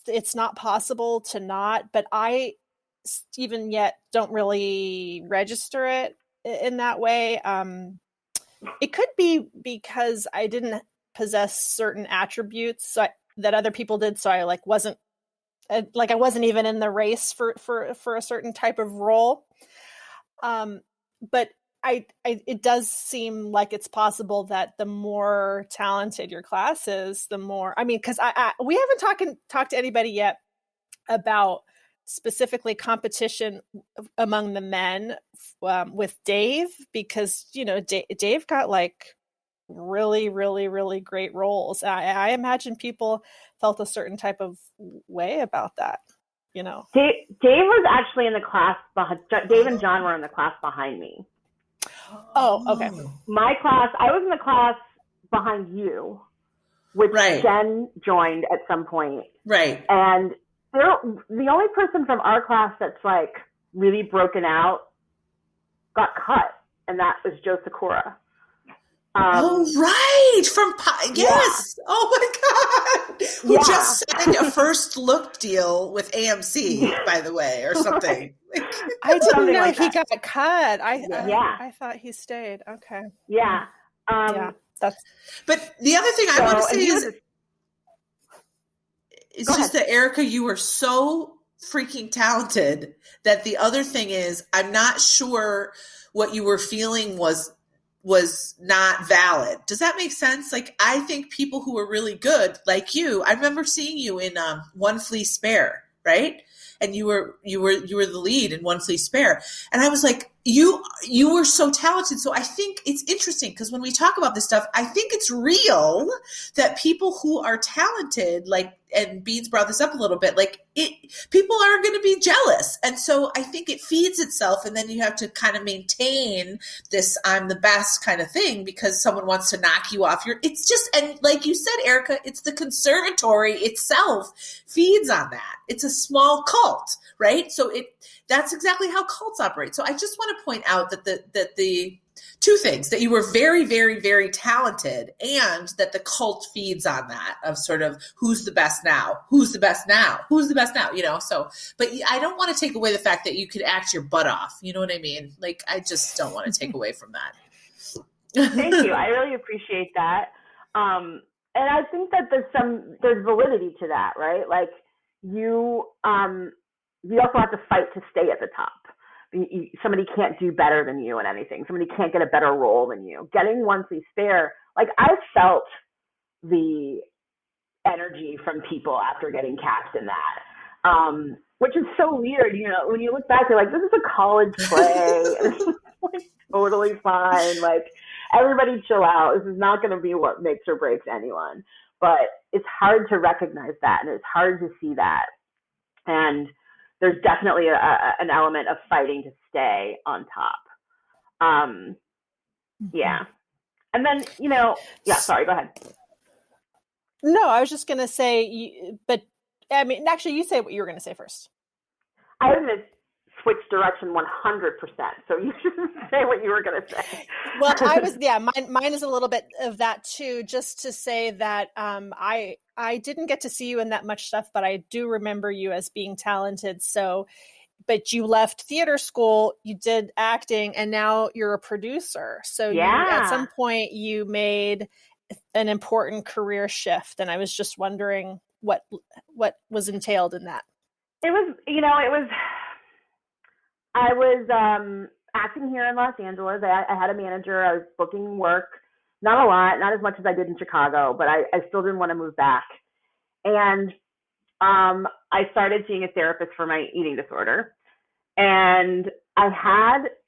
It's not possible to not, but I even yet don't really register it in that way. It could be because I didn't possess certain attributes that other people did, so I wasn't even in the race for a certain type of role. But it does seem like it's possible that the more talented your class is, the more, because we haven't talked to anybody yet about specifically competition among the men with Dave, because, Dave got like really, really, really great roles. I imagine people felt a certain type of way about that, Dave was actually in the class behind, Dave and John were in the class behind me. Oh, okay. My class, I was in the class behind you, which Jen joined at some point. Right. And the only person from our class that's like really broken out got cut, and that was Joe Sakura. Right. Yes. Yeah. Oh my God. Who just signed a first look deal with AMC, by the way, or something. I didn't know he got cut. I thought he stayed. Okay. Yeah. But the other thing I want to say is just that, Erikka, you were so freaking talented that the other thing is, I'm not sure what you were feeling was was not valid. Does that make sense? Like, I think people who were really good, like you, I remember seeing you in One Flea Spare, right? And you were the lead in One Flea Spare. And I was like, you were so talented. So I think it's interesting because when we talk about this stuff, I think it's real that people who are talented, like, and Beans brought this up a little bit, like people are going to be jealous. And so I think it feeds itself. And then you have to kind of maintain this I'm the best kind of thing because someone wants to knock you off it's just, and like you said, Erikka, it's the conservatory itself feeds on that. It's a small cult, right? So that's exactly how cults operate. So I just want to point out that the two things, that you were very, very, very talented and that the cult feeds on that of sort of who's the best now, who's the best now, who's the best now, so, but I don't want to take away the fact that you could act your butt off. You know what I mean? Like, I just don't want to take away from that. Thank you. I really appreciate that. And I think that there's validity to that, right? Like you also have to fight to stay at the top. Somebody can't do better than you in anything. Somebody can't get a better role than you. Getting One Flea Spare, like I felt the energy from people after getting cast in that, which is so weird. When you look back, you're like, this is a college play. It's like totally fine. Like, everybody chill out. This is not going to be what makes or breaks anyone. But it's hard to recognize that, and it's hard to see that. And there's definitely an element of fighting to stay on top. Yeah. And then, sorry, go ahead. No, I was just going to say, but I mean, actually, you say what you were going to say first. I was going to switch direction 100%. So you should say what you were going to say. Well, mine is a little bit of that too, just to say that I didn't get to see you in that much stuff, but I do remember you as being talented. So, but you left theater school, you did acting, and now you're a producer. So at some point you made an important career shift. And I was just wondering what was entailed in that. I was acting here in Los Angeles. I had a manager. I was booking work, not a lot, not as much as I did in Chicago, but I still didn't want to move back. And I started seeing a therapist for my eating disorder. And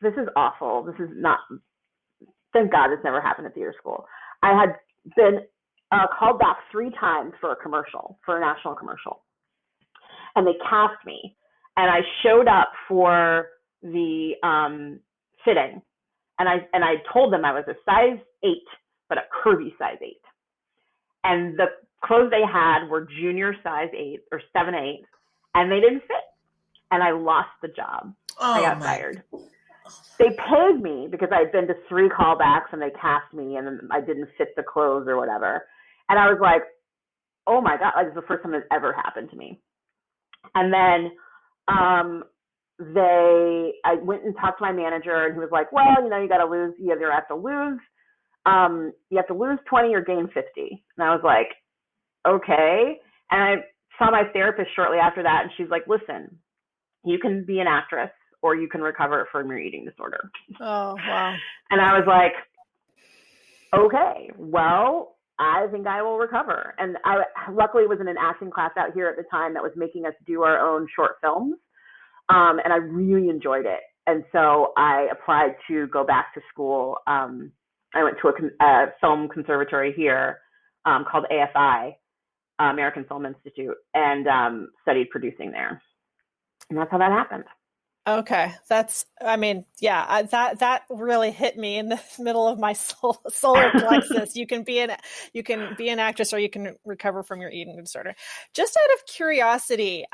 this is awful. This is not, thank God this never happened at theater school. I had been called back 3 times for a national commercial. And they cast me. And I showed up for the fitting, and I told them I was a size 8, but a curvy size 8. And the clothes they had were junior size 8 or 7/8, and they didn't fit. And I lost the job. I got fired. They paid me because I had been to 3 callbacks and they cast me and I didn't fit the clothes or whatever. And I was like, oh my God, like, it's the first time it's ever happened to me. And then I went and talked to my manager, and he was like, well, you got to lose, you either have to lose 20 or gain 50. And I was like, okay. And I saw my therapist shortly after that, and she's like, listen, you can be an actress or you can recover from your eating disorder. Oh, wow. And I was like, okay, well, I think I will recover. And I luckily was in an acting class out here at the time that was making us do our own short films. And I really enjoyed it. And so I applied to go back to school. I went to a film conservatory here called AFI, American Film Institute, and studied producing there. And that's how that happened. Okay. That really hit me in the middle of my solar plexus. You can be an actress or you can recover from your eating disorder. Just out of curiosity,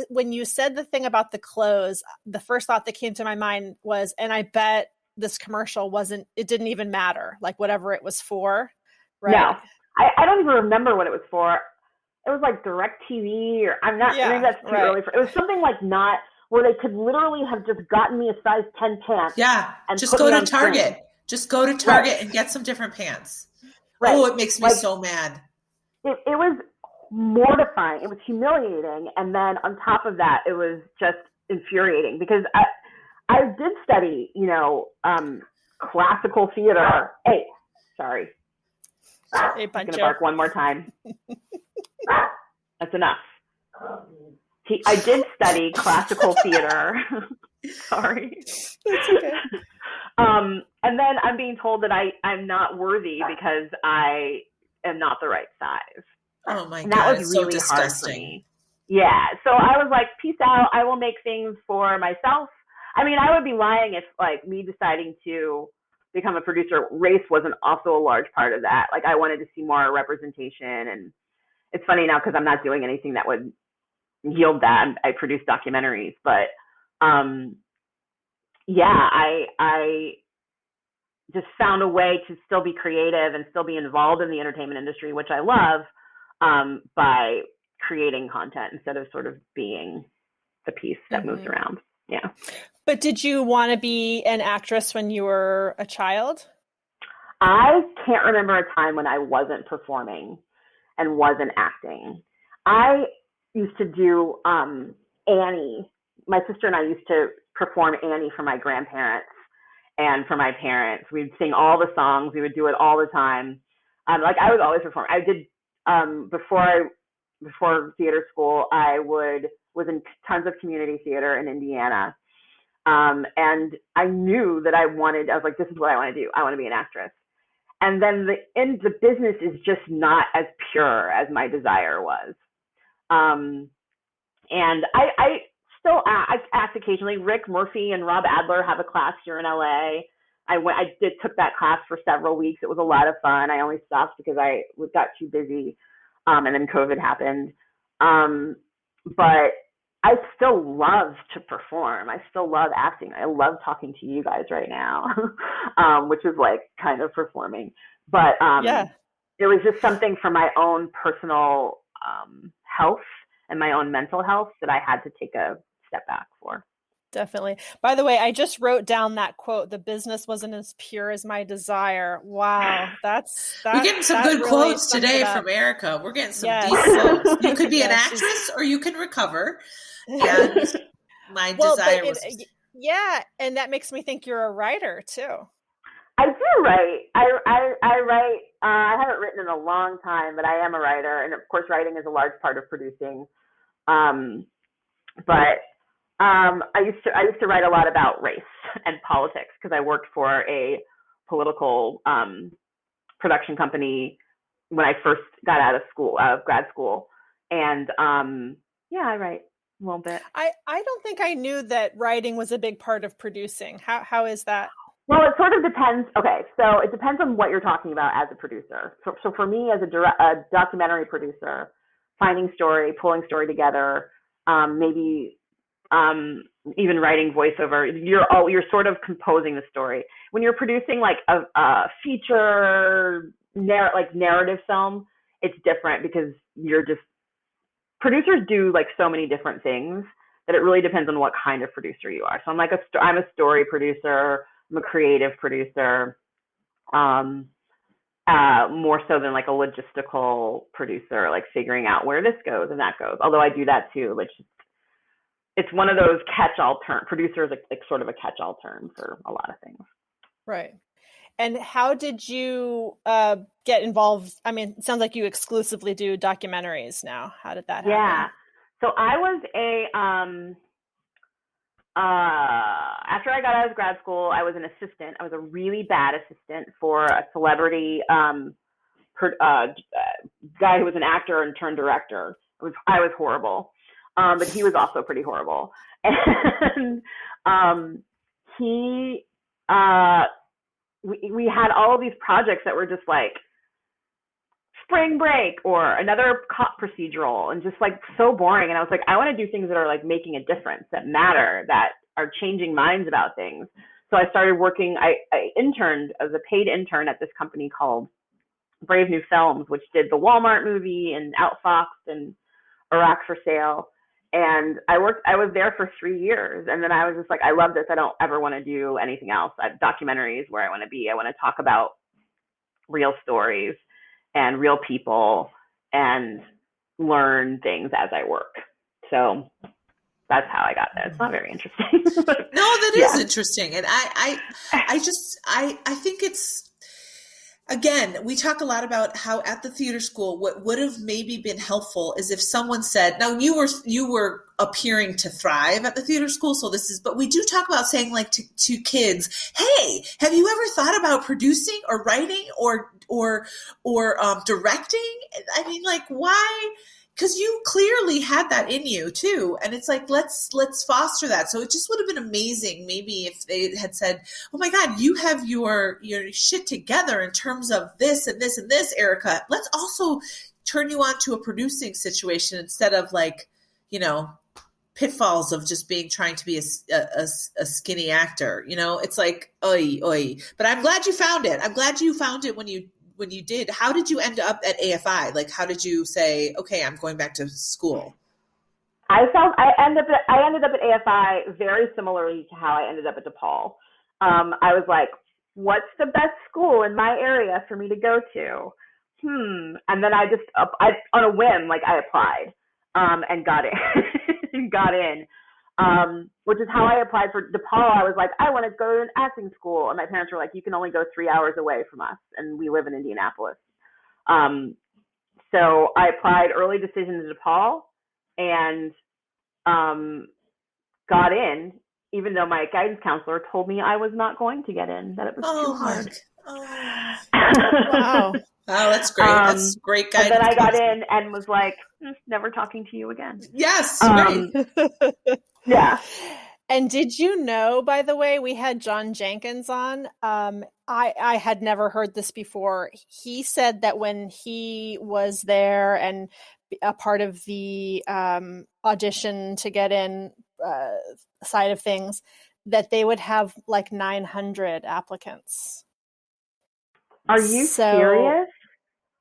when you said the thing about the clothes, the first thought that came to my mind was, and I bet this commercial it didn't even matter, like whatever it was for, right? No, I don't even remember what it was for. It was like DirecTV or maybe that's too early for, it was something like not, where they could literally have just gotten me a size 10 pants. Yeah, and just go to Target. Screen. Just go to Target and get some different pants. Right. Oh, it makes me so mad. It was mortifying. It was humiliating. And then on top of that, it was just infuriating because I did study, classical theater. Hey, sorry. Hey, I'm going to bark one more time. That's enough. I did study classical theater. Sorry. That's okay. And then I'm being told that I'm not worthy because I am not the right size. Oh my and God, that was it's really so hard disgusting. for me. Yeah. So I was like, peace out. I will make things for myself. I mean, I would be lying if like me deciding to become a producer, race wasn't also a large part of that. Like I wanted to see more representation. And it's funny now because I'm not doing anything that would yield that. I produce documentaries, but yeah, I just found a way to still be creative and still be involved in the entertainment industry, which I love, by creating content instead of sort of being the piece that moves around. Yeah. But did you want to be an actress when you were a child? I can't remember a time when I wasn't performing and wasn't acting. I used to do Annie. My sister and I used to perform Annie for my grandparents and for my parents. We'd sing all the songs. We would do it all the time. Like I was always performing. I did before theater school. I was in tons of community theater in Indiana, and I knew that I was like, this is what I want to do. I want to be an actress. And then the business is just not as pure as my desire was. And I still act occasionally. Rick Murphy and Rob Adler have a class here in LA. I took that class for several weeks. It was a lot of fun. I only stopped because I got too busy. And then COVID happened. But I still love to perform. I still love acting. I love talking to you guys right now, which is like kind of performing. But it was just something for my own personal health and my own mental health that I had to take a step back for. Definitely. By the way, I just wrote down that quote, "The business wasn't as pure as my desire." Wow. We're getting some good really quotes today from Erikka. We're getting some deep quotes. You could be an actress or you can recover. And my desire was... Yeah, and that makes me think you're a writer too. I do write. I write. I haven't written in a long time, but I am a writer. And of course, writing is a large part of producing. But I used to write a lot about race and politics because I worked for a political production company when I first got out of grad school. And I write a little bit. I don't think I knew that writing was a big part of producing. How is that? Well, it sort of depends. Okay, so it depends on what you're talking about as a producer. So for me as a documentary producer, finding story, pulling story together, maybe even writing voiceover, you're sort of composing the story. When you're producing like a feature narrative film, it's different because producers do like so many different things that it really depends on what kind of producer you are. So I'm a story producer. I'm a creative producer, more so than like a logistical producer, like figuring out where this goes and that goes. Although I do that too, which it's one of those catch-all terms. Producer is like sort of a catch-all term for a lot of things. Right. And how did you get involved? I mean, it sounds like you exclusively do documentaries now. How did that happen? Yeah. So I was after I got out of grad school, I was an assistant. I was a really bad assistant for a celebrity guy who was an actor and turned director. I was horrible, but he was also pretty horrible. And we had all of these projects that were just like Spring Break or another cop procedural and just like so boring. And I was like, I want to do things that are like making a difference, that matter, that are changing minds about things. So I started working, I interned as a paid intern at this company called Brave New Films, which did the Walmart movie and Outfoxed and Iraq for Sale. And I was there for 3 years. And then I was just like, I love this. I don't ever want to do anything else. Documentary is where I want to be. I want to talk about real stories and real people and learn things as I work. So that's how I got there. It's not very interesting. No, that is interesting. And I think it's, again, we talk a lot about how at the theater school, what would have maybe been helpful is if someone said, now you were appearing to thrive at the theater school. So but we do talk about saying like to kids, hey, have you ever thought about producing or writing or directing? I mean, like, why? Because you clearly had that in you too. And it's like, let's foster that. So it just would have been amazing maybe if they had said, oh my God, you have your shit together in terms of this and this and this, Erikka. Let's also turn you on to a producing situation instead of like, pitfalls of just trying to be a skinny actor. It's like, oy. But I'm glad you found it. I'm glad you found it when you did. How did you end up at AFI? Like, how did you say, okay, I'm going back to school? I ended up at AFI very similarly to how I ended up at DePaul. I was like, what's the best school in my area for me to go to? And then I on a whim, like I applied, and got in, which is how I applied for DePaul. I was like, I want to go to an acting school. And my parents were like, you can only go 3 hours away from us. And we live in Indianapolis. So I applied early decision to DePaul and got in, even though my guidance counselor told me I was not going to get in, that it was too hard. Wow. Wow, that's great. That's great guidance. And then I got in and was like, never talking to you again. Yes, right. Yeah. And did you know, by the way, we had John Jenkins on. I had never heard this before. He said that when he was there and a part of the audition to get in side of things, that they would have like 900 applicants. Are you serious?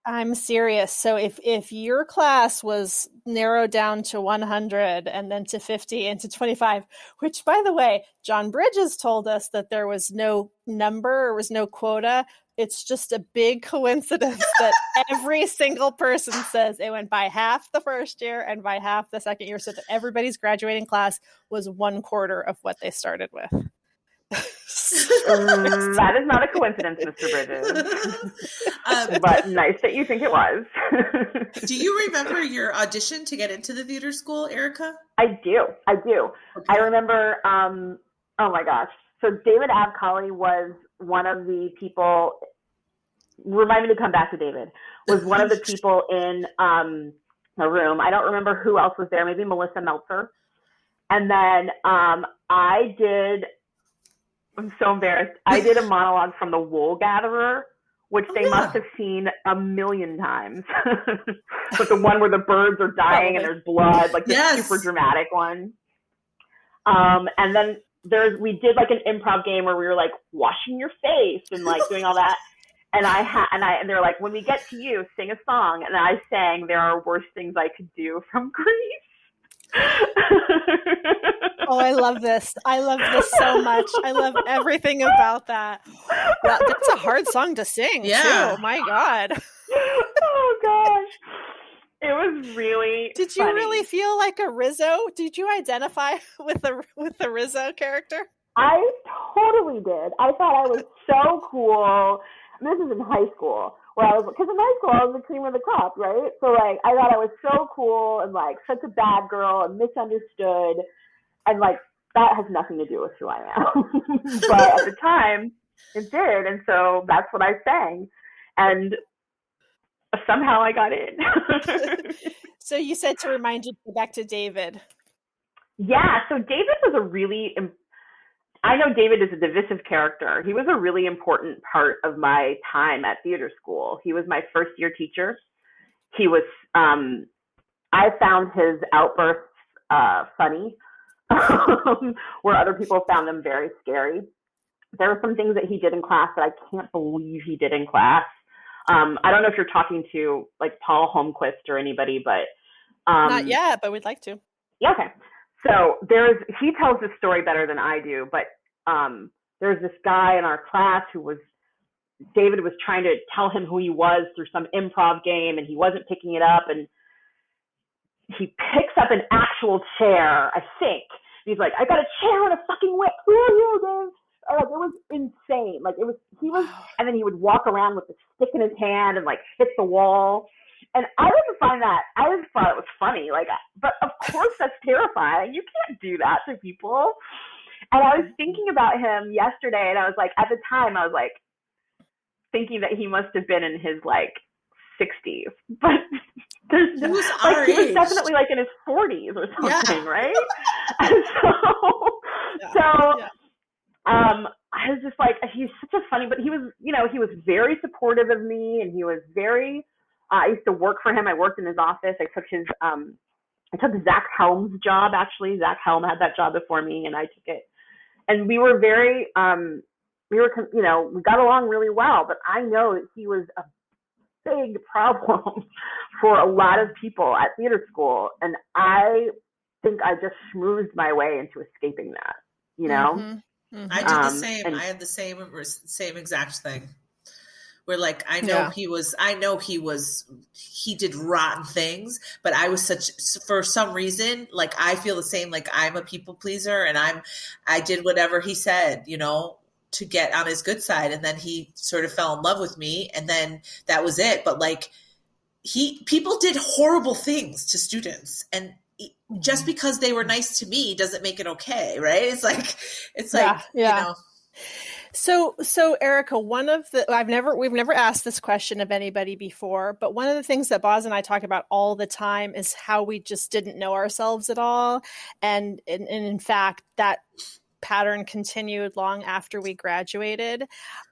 I'm serious. So if your class was narrowed down to 100 and then to 50 and to 25, which, by the way, John Bridges told us that there was no number, there was no quota. It's just a big coincidence that every single person says it went by half the first year and by half the second year, so that everybody's graduating class was 1/4 of what they started with. That is not a coincidence, Mr. Bridges. But nice that you think it was. Do you remember your audition to get into the theater school, Erikka? I do. Okay. I remember, oh my gosh. So David Abcali was one of the people, remind me to come back to David, was one of the people in the room. I don't remember who else was there, maybe Melissa Meltzer. And then I'm so embarrassed. I did a monologue from The Wool Gatherer, which they must have seen a million times. But the one where the birds are dying and there's blood, like the super dramatic one. And then we did like an improv game where we were like washing your face and like doing all that. And and they're like, when we get to you, sing a song. And I sang There Are Worse Things I Could Do from Greece. Oh, I love this. I love this so much. I love everything about that. Well, that's a hard song to sing, too. My God. Oh, gosh. It was really Did you really feel like a Rizzo? Did you identify with the Rizzo character? I totally did. I thought I was so cool. This is in high school. Because in high school, I was the cream of the crop, right? So, like, I thought I was so cool and, like, such a bad girl and misunderstood. And, like, that has nothing to do with who I am. But at the time, it did. And so that's what I sang. And somehow I got in. So you said to remind you to go back to David. Yeah. So David was I know David is a divisive character. He was a really important part of my time at theater school. He was my first year teacher. He was, I found his outbursts funny, where other people found them very scary. There were some things that he did in class that I can't believe he did in class. I don't know if you're talking to like Paul Holmquist or anybody, but not yet, but we'd like to. Yeah, okay. So he tells this story better than I do, but there's this guy in our class David was trying to tell him who he was through some improv game and he wasn't picking it up. And he picks up an actual chair, I think. He's like, I got a chair and a fucking whip. Who are you, dude? Like, it was insane. Like, and then he would walk around with the stick in his hand and like hit the wall. And I just thought it was funny. Like, but of course that's terrifying. You can't do that to people. And I was thinking about him yesterday, and I was like, at the time, I was like thinking that he must have been in his like 60s, but there's he was he was definitely like in his 40s or something, right? And I was just like, he's such a funny, but he was very supportive of me, and he was very. I used to work for him. I worked in his office. I took Zach Helm's job, actually. Zach Helm had that job before me, and I took it. And we were very, we got along really well, but I know that he was a big problem for a lot of people at theater school. And I think I just schmoozed my way into escaping that, you know? Mm-hmm. Mm-hmm. I did the same. I had the same exact thing. Where like, I know he did rotten things, but I was for some reason, like I feel the same, like I'm a people pleaser, and I did whatever he said, you know, to get on his good side. And then he sort of fell in love with me, and then that was it. But like people did horrible things to students, and just because they were nice to me doesn't make it okay. Right. It's like, you know. So Erikka, we've never asked this question of anybody before, but one of the things that Boz and I talk about all the time is how we just didn't know ourselves at all. And in fact, that pattern continued long after we graduated.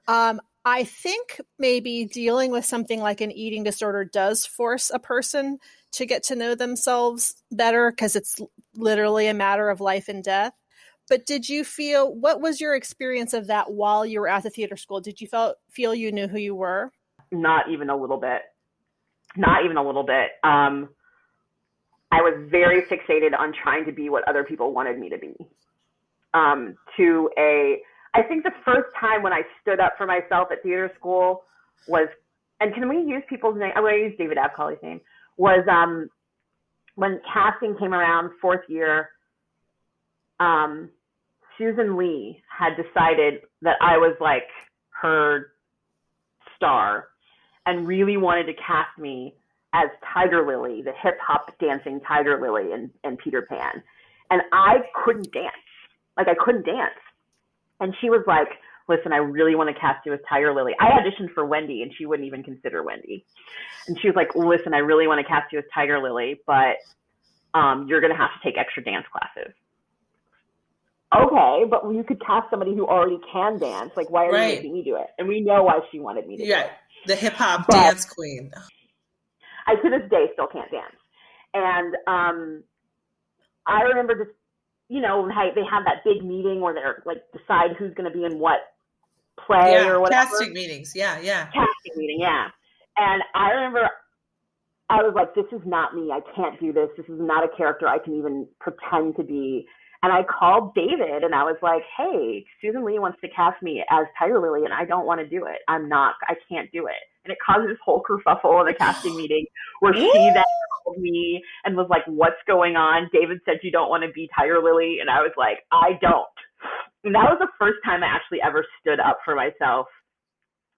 I think maybe dealing with something like an eating disorder does force a person to get to know themselves better, because it's literally a matter of life and death. But what was your experience of that while you were at the theater school? Did you feel you knew who you were? Not even a little bit. I was very fixated on trying to be what other people wanted me to be. I think the first time when I stood up for myself at theater school was, and can we use people's name? I'm going to use David Abcally's name, was when casting came around 4th year, Susan Lee had decided that I was like her star and really wanted to cast me as Tiger Lily, the hip hop dancing Tiger Lily in Peter Pan. And I couldn't dance. Like I couldn't dance. And she was like, listen, I really want to cast you as Tiger Lily. I auditioned for Wendy, and she wouldn't even consider Wendy. And she was like, listen, I really want to cast you as Tiger Lily, but you're going to have to take extra dance classes. Okay, but you could cast somebody who already can dance. Like, why are you making me do it? And we know why she wanted me to do it. The hip hop dance queen. I to this day still can't dance. And I remember just, you know, they have that big meeting where they're like decide who's going to be in what play or whatever. Casting meetings, Casting meeting, yeah. And I remember I was like, this is not me. I can't do this. This is not a character I can even pretend to be. And I called David and I was like, hey, Susan Lee wants to cast me as Tiger Lily and I don't want to do it. I can't do it. And it caused this whole kerfuffle in the casting meeting where she then called me and was like, what's going on? David said you don't want to be Tiger Lily. And I was like, I don't. And that was the first time I actually ever stood up for myself,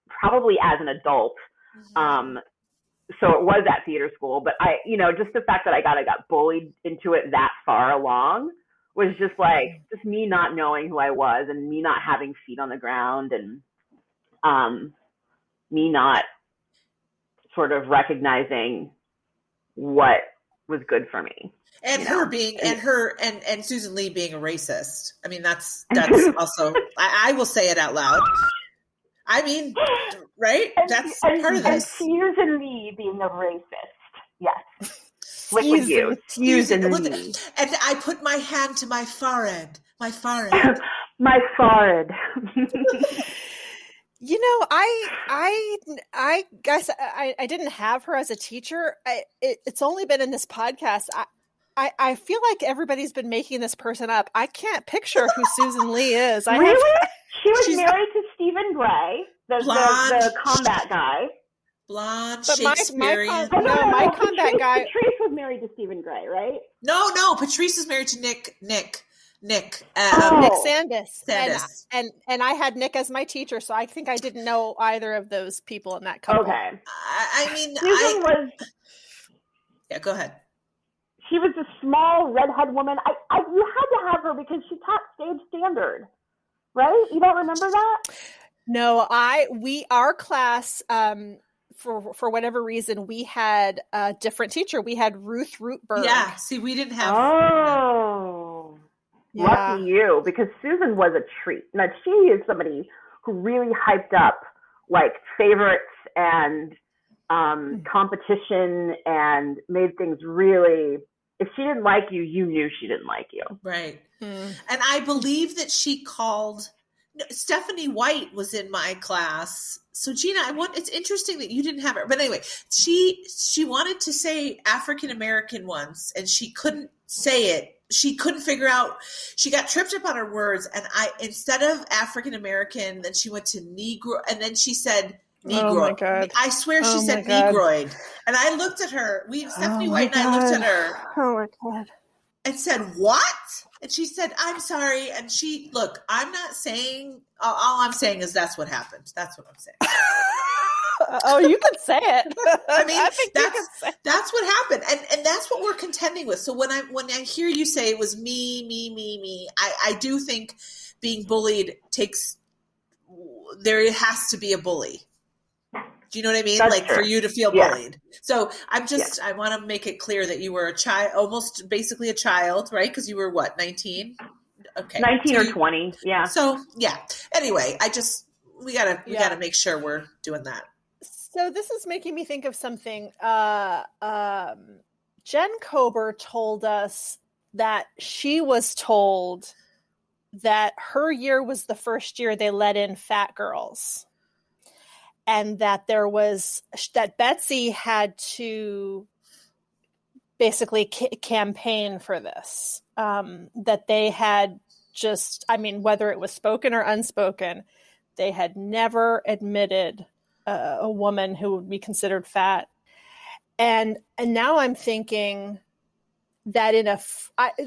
probably as an adult. Mm-hmm. So it was at theater school, but just the fact that I got bullied into it that far along was just like, just me not knowing who I was and me not having feet on the ground and me not sort of recognizing what was good for me. And her being, and Susan Lee being a racist. I mean, that's also, I will say it out loud. I mean, right? That's part of this. And Susan Lee being a racist. Yes. With you. Susan Lee. And I put my hand to my forehead. My forehead. My forehead. You know, I guess I didn't have her as a teacher. It's only been in this podcast. I feel like everybody's been making this person up. I can't picture who Susan Lee is. Really? She was married to Stephen Gray, the combat guy. blonde, But Shakespearean. my combat guy. Patrice was married to Stephen Gray, right? No, Patrice is married to Nick. Nick Oh. Sandus. Sandus. And I had Nick as my teacher, so I think I didn't know either of those people in that couple. Okay. I mean, Susan was. Yeah, go ahead. She was a small redhead woman. You had to have her because she taught stage standard, right? You don't remember that? No, our class, for whatever reason, we had a different teacher. We had Ruth Rootberg. Yeah, see, we didn't have. Oh, yeah. Lucky you, because Susan was a treat. Now, she is somebody who really hyped up like favorites and competition and made things really. If she didn't like you, you knew she didn't like you. Right. And I believe that she called. Stephanie White was in my class. So Gina, it's interesting that you didn't have her. But anyway, she wanted to say African American once and she couldn't say it. She couldn't figure out, she got tripped up on her words. And instead of African American, then she went to Negro. And then she said Negroid. Oh my God. I swear she said Negroid. And I looked at her. Stephanie White and I looked at her. Oh my God. And said, what? And she said, I'm sorry. And I'm not saying, all I'm saying is that's what happened. That's what I'm saying. Oh, you can say it. I mean, I think that's what happened. And that's what we're contending with. So when I hear you say it was me, I do think being bullied there has to be a bully. Do you know what I mean? That's like true. For you to feel bullied. So I want to make it clear that you were a child, almost basically a child, right? Because you were what, 19? Okay. 19 or 20. Yeah. So yeah. Anyway, we gotta make sure we're doing that. So this is making me think of something. Jen Kober told us that she was told that her year was the first year they let in fat girls. And that that Betsy had to basically campaign for this. That they had whether it was spoken or unspoken, they had never admitted a woman who would be considered fat. And now I'm thinking that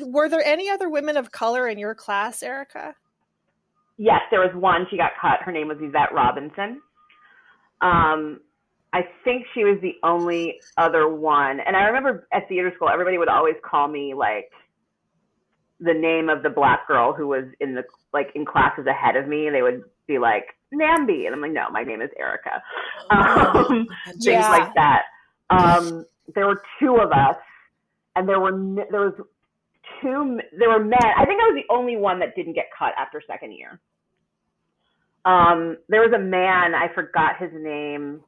were there any other women of color in your class, Erikka? Yes, there was one. She got cut. Her name was Yvette Robinson. I think she was the only other one. And I remember at theater school, everybody would always call me like the name of the black girl who was in classes ahead of me. They would be like, Nambi. And I'm like, no, my name is Erikka. Things like that. There were two of us and there were men. I think I was the only one that didn't get cut after second year. There was a man, I forgot his name.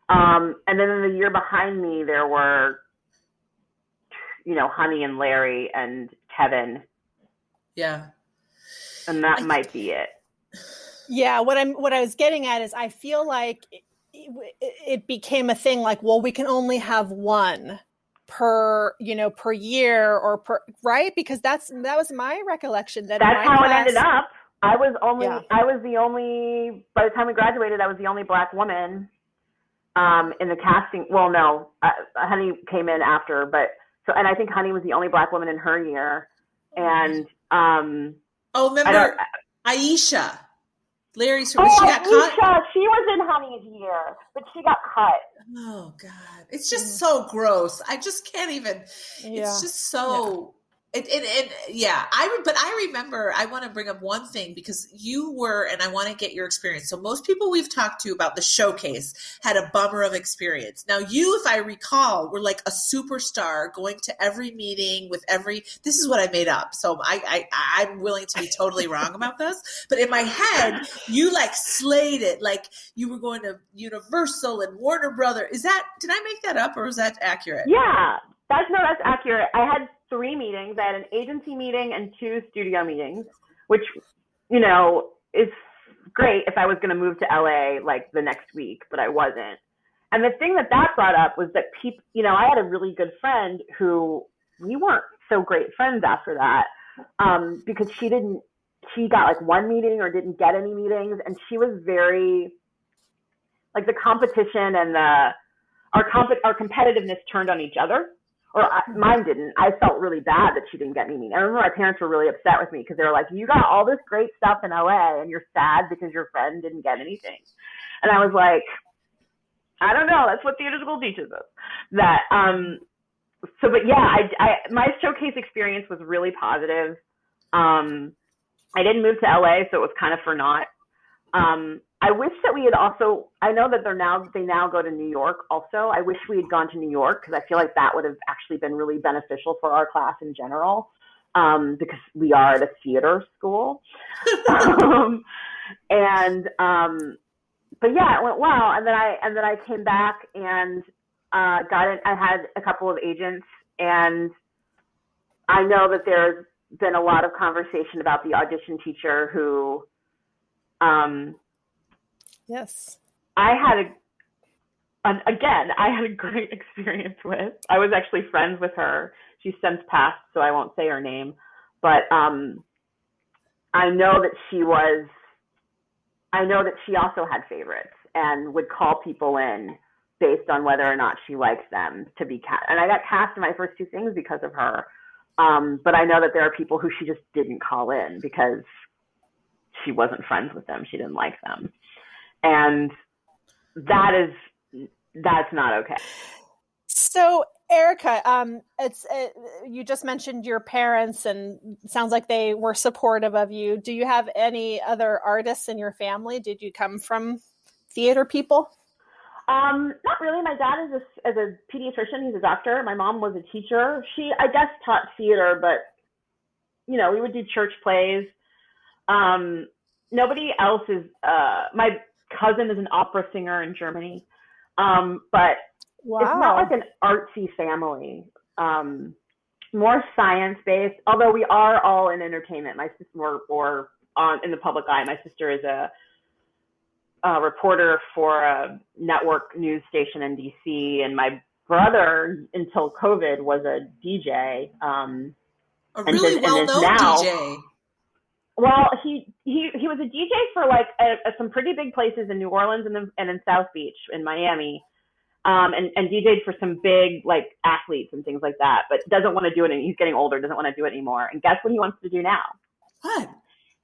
And then in the year behind me, there were, Honey and Larry and Kevin. Yeah. And that might be it. Yeah. What I was getting at is I feel like it became a thing like, well, we can only have one per year or right? Because that was my recollection. That's how it ended up. I was the only, by the time we graduated, I was the only black woman in the casting. Well, no, Honey came in after, and I think Honey was the only black woman in her year. And, remember Aisha, Larry's, she got Aisha, cut. she was in Honey's year, but she got cut. Oh God. It's just so gross. I just can't even, it's just so, but I remember, I want to bring up one thing because you were, and I want to get your experience. So most people we've talked to about the showcase had a bummer of experience. Now you, if I recall, were like a superstar going to every meeting this is what I made up. So I'm willing to be totally wrong about this, but in my head, you like slayed it. Like you were going to Universal and Warner Brothers. Did I make that up or is that accurate? Yeah, that's accurate. I had 3 meetings. I had an agency meeting and 2 studio meetings, which, is great if I was going to move to LA like the next week, but I wasn't. And the thing that brought up was that people, I had a really good friend who we weren't so great friends after that, because she got like 1 meeting or didn't get any meetings. And she was very like the competition and our competitiveness turned on each other. Or mine didn't. I felt really bad that she didn't get me meeting. I remember my parents were really upset with me because they were like, you got all this great stuff in LA and you're sad because your friend didn't get anything. And I was like, I don't know. That's what theater school teaches us. That, but yeah, my showcase experience was really positive. I didn't move to LA, so it was kind of for naught. I wish that we had also, I know that they now go to New York also. I wish we had gone to New York because I feel like that would have actually been really beneficial for our class in general, because we are at a theater school. But yeah, it went well. And then I came back and got it. I had a couple of agents, and I know that there's been a lot of conversation about the audition teacher who, yes, I had a great experience with. I was actually friends with her. She's since passed, so I won't say her name. But I know that she also had favorites and would call people in based on whether or not she likes them to be cast. And I got cast in my first two things because of her. But I know that there are people who she just didn't call in because she wasn't friends with them. She didn't like them. And that's not okay. So Erikka, you just mentioned your parents, and it sounds like they were supportive of you. Do you have any other artists in your family? Did you come from theater people? Not really. My dad is a pediatrician. He's a doctor. My mom was a teacher. She, I guess, taught theater, but we would do church plays. Nobody else is. My cousin is an opera singer in Germany, but wow. It's not like an artsy family. More science-based, although we are all in entertainment. My sister, or in the public eye. My sister is a reporter for a network news station in DC, and my brother, until COVID, was a DJ. A really well-known DJ. Well, he was a DJ for like some pretty big places in New Orleans and in South Beach in Miami. And DJ'd for some big like athletes and things like that, but doesn't want to do it. He's getting older, doesn't want to do it anymore. And guess what he wants to do now? What?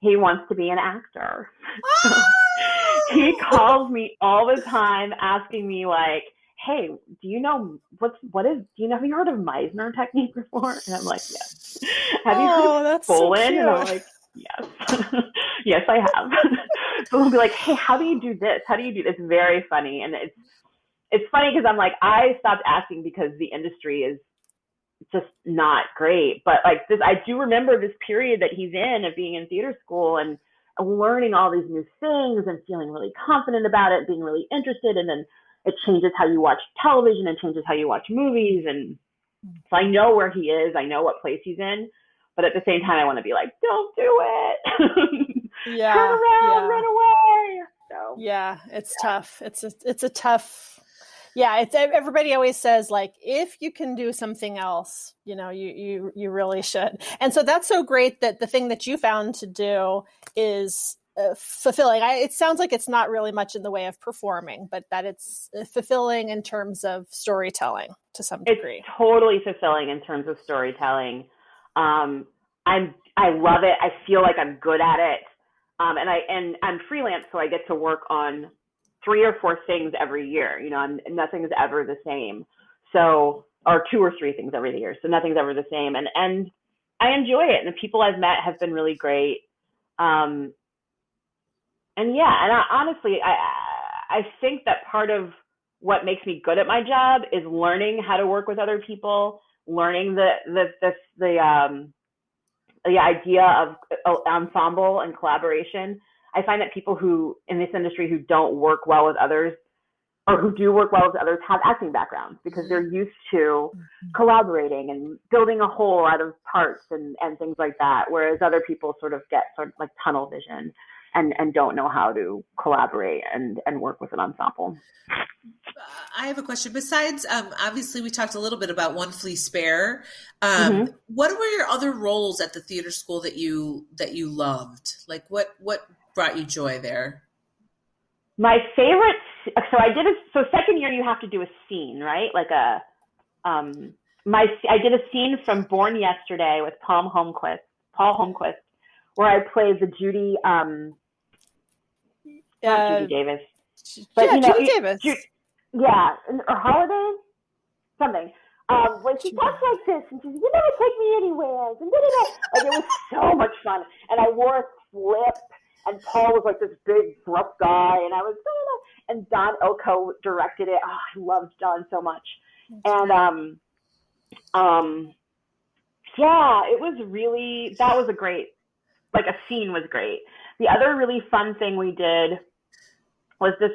He wants to be an actor. So he calls me all the time asking me like, hey, do you know have you heard of Meisner technique before? And I'm like, yes. Have you heard of Bolin? So and I'm like, yes. Yes, I have. So he'll be like, hey, how do you do this? How do you do this? It's very funny. And it's funny because I'm like, I stopped asking because the industry is just not great. But like this, I do remember this period that he's in of being in theater school and learning all these new things and feeling really confident about it, being really interested. And then it changes how you watch television and changes how you watch movies. And so I know where he is. I know what place he's in. But at the same time, I want to be like, don't do it. Yeah. Turn around, run away. So yeah, it's tough. It's a tough. Yeah, it's everybody always says like if you can do something else, you really should. And so that's so great that the thing that you found to do is fulfilling. It sounds like it's not really much in the way of performing, but that it's fulfilling in terms of storytelling to some degree. It's totally fulfilling in terms of storytelling. I love it. I feel like I'm good at it. And I'm freelance, so I get to work on 3 or 4 things every year. Nothing's ever the same. So, or 2 or 3 things every year. So nothing's ever the same. And I enjoy it. And the people I've met have been really great. And honestly, I think that part of what makes me good at my job is learning how to work with other people, learning the idea of ensemble and collaboration. I find that people who in this industry who don't work well with others or who do work well with others have acting backgrounds because they're used to collaborating and building a whole out of parts and things like that. Whereas other people sort of get sort of like tunnel vision and don't know how to collaborate and work with an ensemble. I have a question. Besides, obviously we talked a little bit about One Flea Spare. What were your other roles at the theater school that you loved? Like what brought you joy there? My favorite so second year you have to do a scene, right? Like I did a scene from Born Yesterday with Paul Holmquist, where I played the Judy, not Judy Davis, but Judy Davis. Or Holiday, something. When she talks like this, and she's, "You never take me anywhere," and like, it was so much fun. And I wore a slip, and Paul was like this big, gruff guy, and I was, and Don Ilko directed it. Oh, I loved Don so much. And it was really, that was a great, like, a scene was great. The other really fun thing we did was this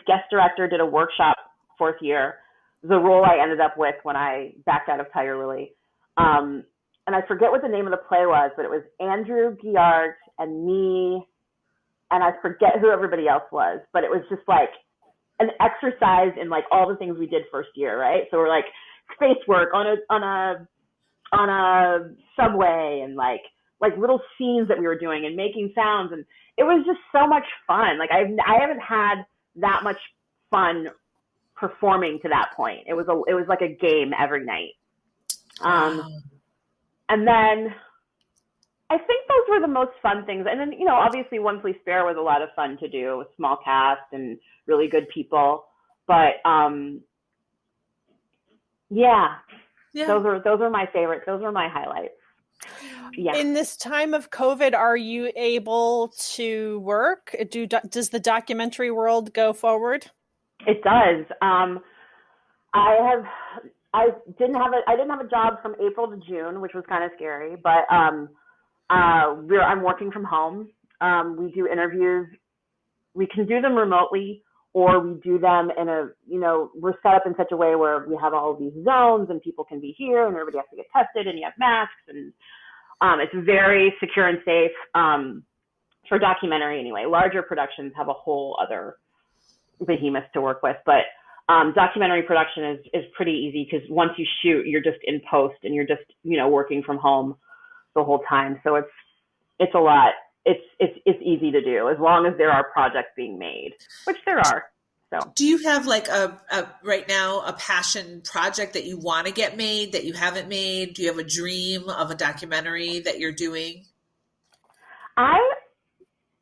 guest director did a workshop fourth year, the role I ended up with when I backed out of Tiger Lily. And I forget what the name of the play was, but it was Andrew Giard and me, and I forget who everybody else was, but it was just like an exercise in like all the things we did first year, right? So we're like space work on a subway, and like little scenes that we were doing and making sounds, and it was just so much fun. Like I haven't had that much fun performing to that point. It was like a game every night. And then I think those were the most fun things. And then, obviously One Flea Spare was a lot of fun to do with small cast and really good people. But those are my favorites. Those were my highlights. Yeah. In this time of COVID, are you able to work? Does the documentary world go forward? It does. I didn't have a job from April to June, which was kind of scary, but I'm working from home. We do interviews. We can do them remotely, or we do them in we're set up in such a way where we have all of these zones and people can be here and everybody has to get tested and you have masks, and it's very secure and safe for documentary anyway. Larger productions have a whole other behemoth to work with, but documentary production is pretty easy because once you shoot, you're just in post and you're just working from home the whole time. So it's a lot. It's easy to do as long as there are projects being made, which there are. So, do you have like a right now a passion project that you want to get made that you haven't made? Do you have a dream of a documentary that you're doing? I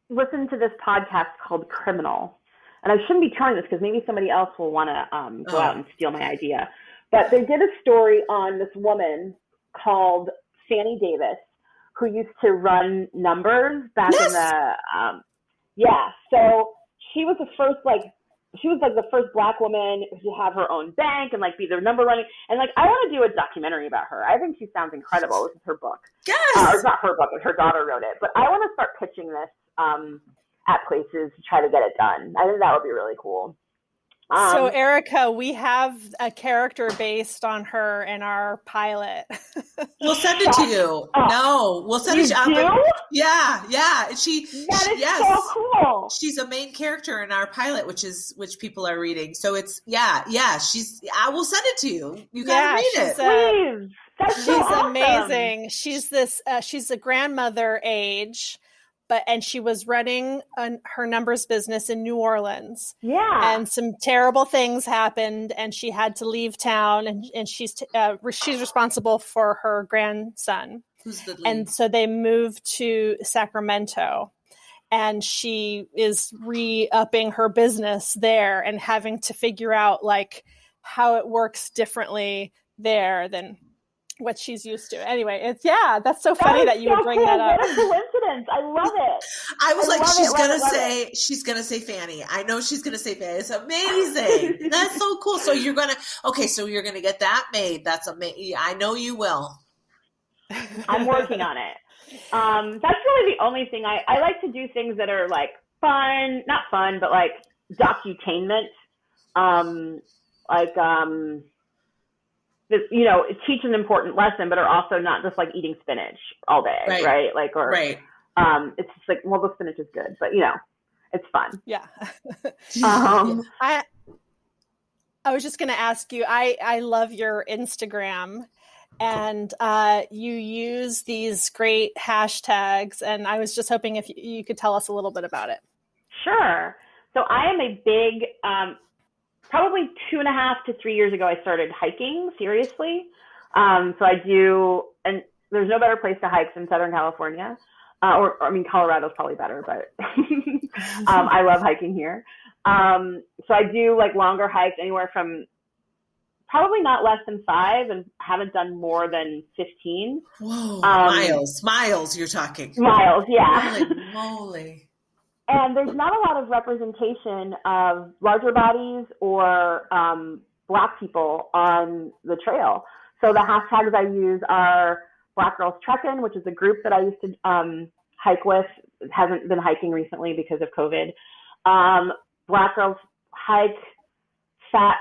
listened to this podcast called Criminal. And I shouldn't be telling this because maybe somebody else will want to go out and steal my idea. But they did a story on this woman called Fannie Davis, who used to run numbers back in the So she was the first the first Black woman to have her own bank and like be their number running. And like I want to do a documentary about her. I think she sounds incredible. This is her book. Yes. It's not her book, but her daughter wrote it. But I want to start pitching this at places to try to get it done. I think that would be really cool. So Erikka, we have a character based on her in our pilot. We'll send it to you. No, we'll send it to you. Yeah. That is so cool. She's a main character in our pilot, which people are reading. So it's I will send it to you. You gotta read it. Please. That's so awesome. Amazing. She's a grandmother age. And she was running her numbers business in New Orleans. Yeah. And some terrible things happened, and she had to leave town. And she's responsible for her grandson. Who's the lead? And so they moved to Sacramento, and she is re-upping her business there and having to figure out like how it works differently there than what she's used to. Anyway, that's so funny that you would bring that up. What a coincidence. I love it. I was like, she's gonna say Fannie. I know she's gonna say Fannie. It's amazing. That's so cool. So you're gonna get that made. That's amazing. I know you will. I'm working on it. That's really the only thing I like to do, things that are like fun, not fun, but like docutainment. Teach an important lesson, but are also not just like eating spinach all day, right? Like, or right. It's just like, well, the spinach is good, but it's fun. Yeah. I was just going to ask you. I love your Instagram, and you use these great hashtags, and I was just hoping if you could tell us a little bit about it. Sure. So I am a big, probably 2.5 to 3 years ago, I started hiking seriously. So I do, and there's no better place to hike than Southern California. Colorado's probably better, but I love hiking here. So I do like longer hikes, anywhere from probably not less than 5, and haven't done more than 15. Whoa, miles you're talking. Miles, yeah. Holy moly. And there's not a lot of representation of larger bodies or Black people on the trail. So the hashtags I use are Black Girls Trekkin', which is a group that I used to hike with. It hasn't been hiking recently because of COVID. Black Girls Hike, Fat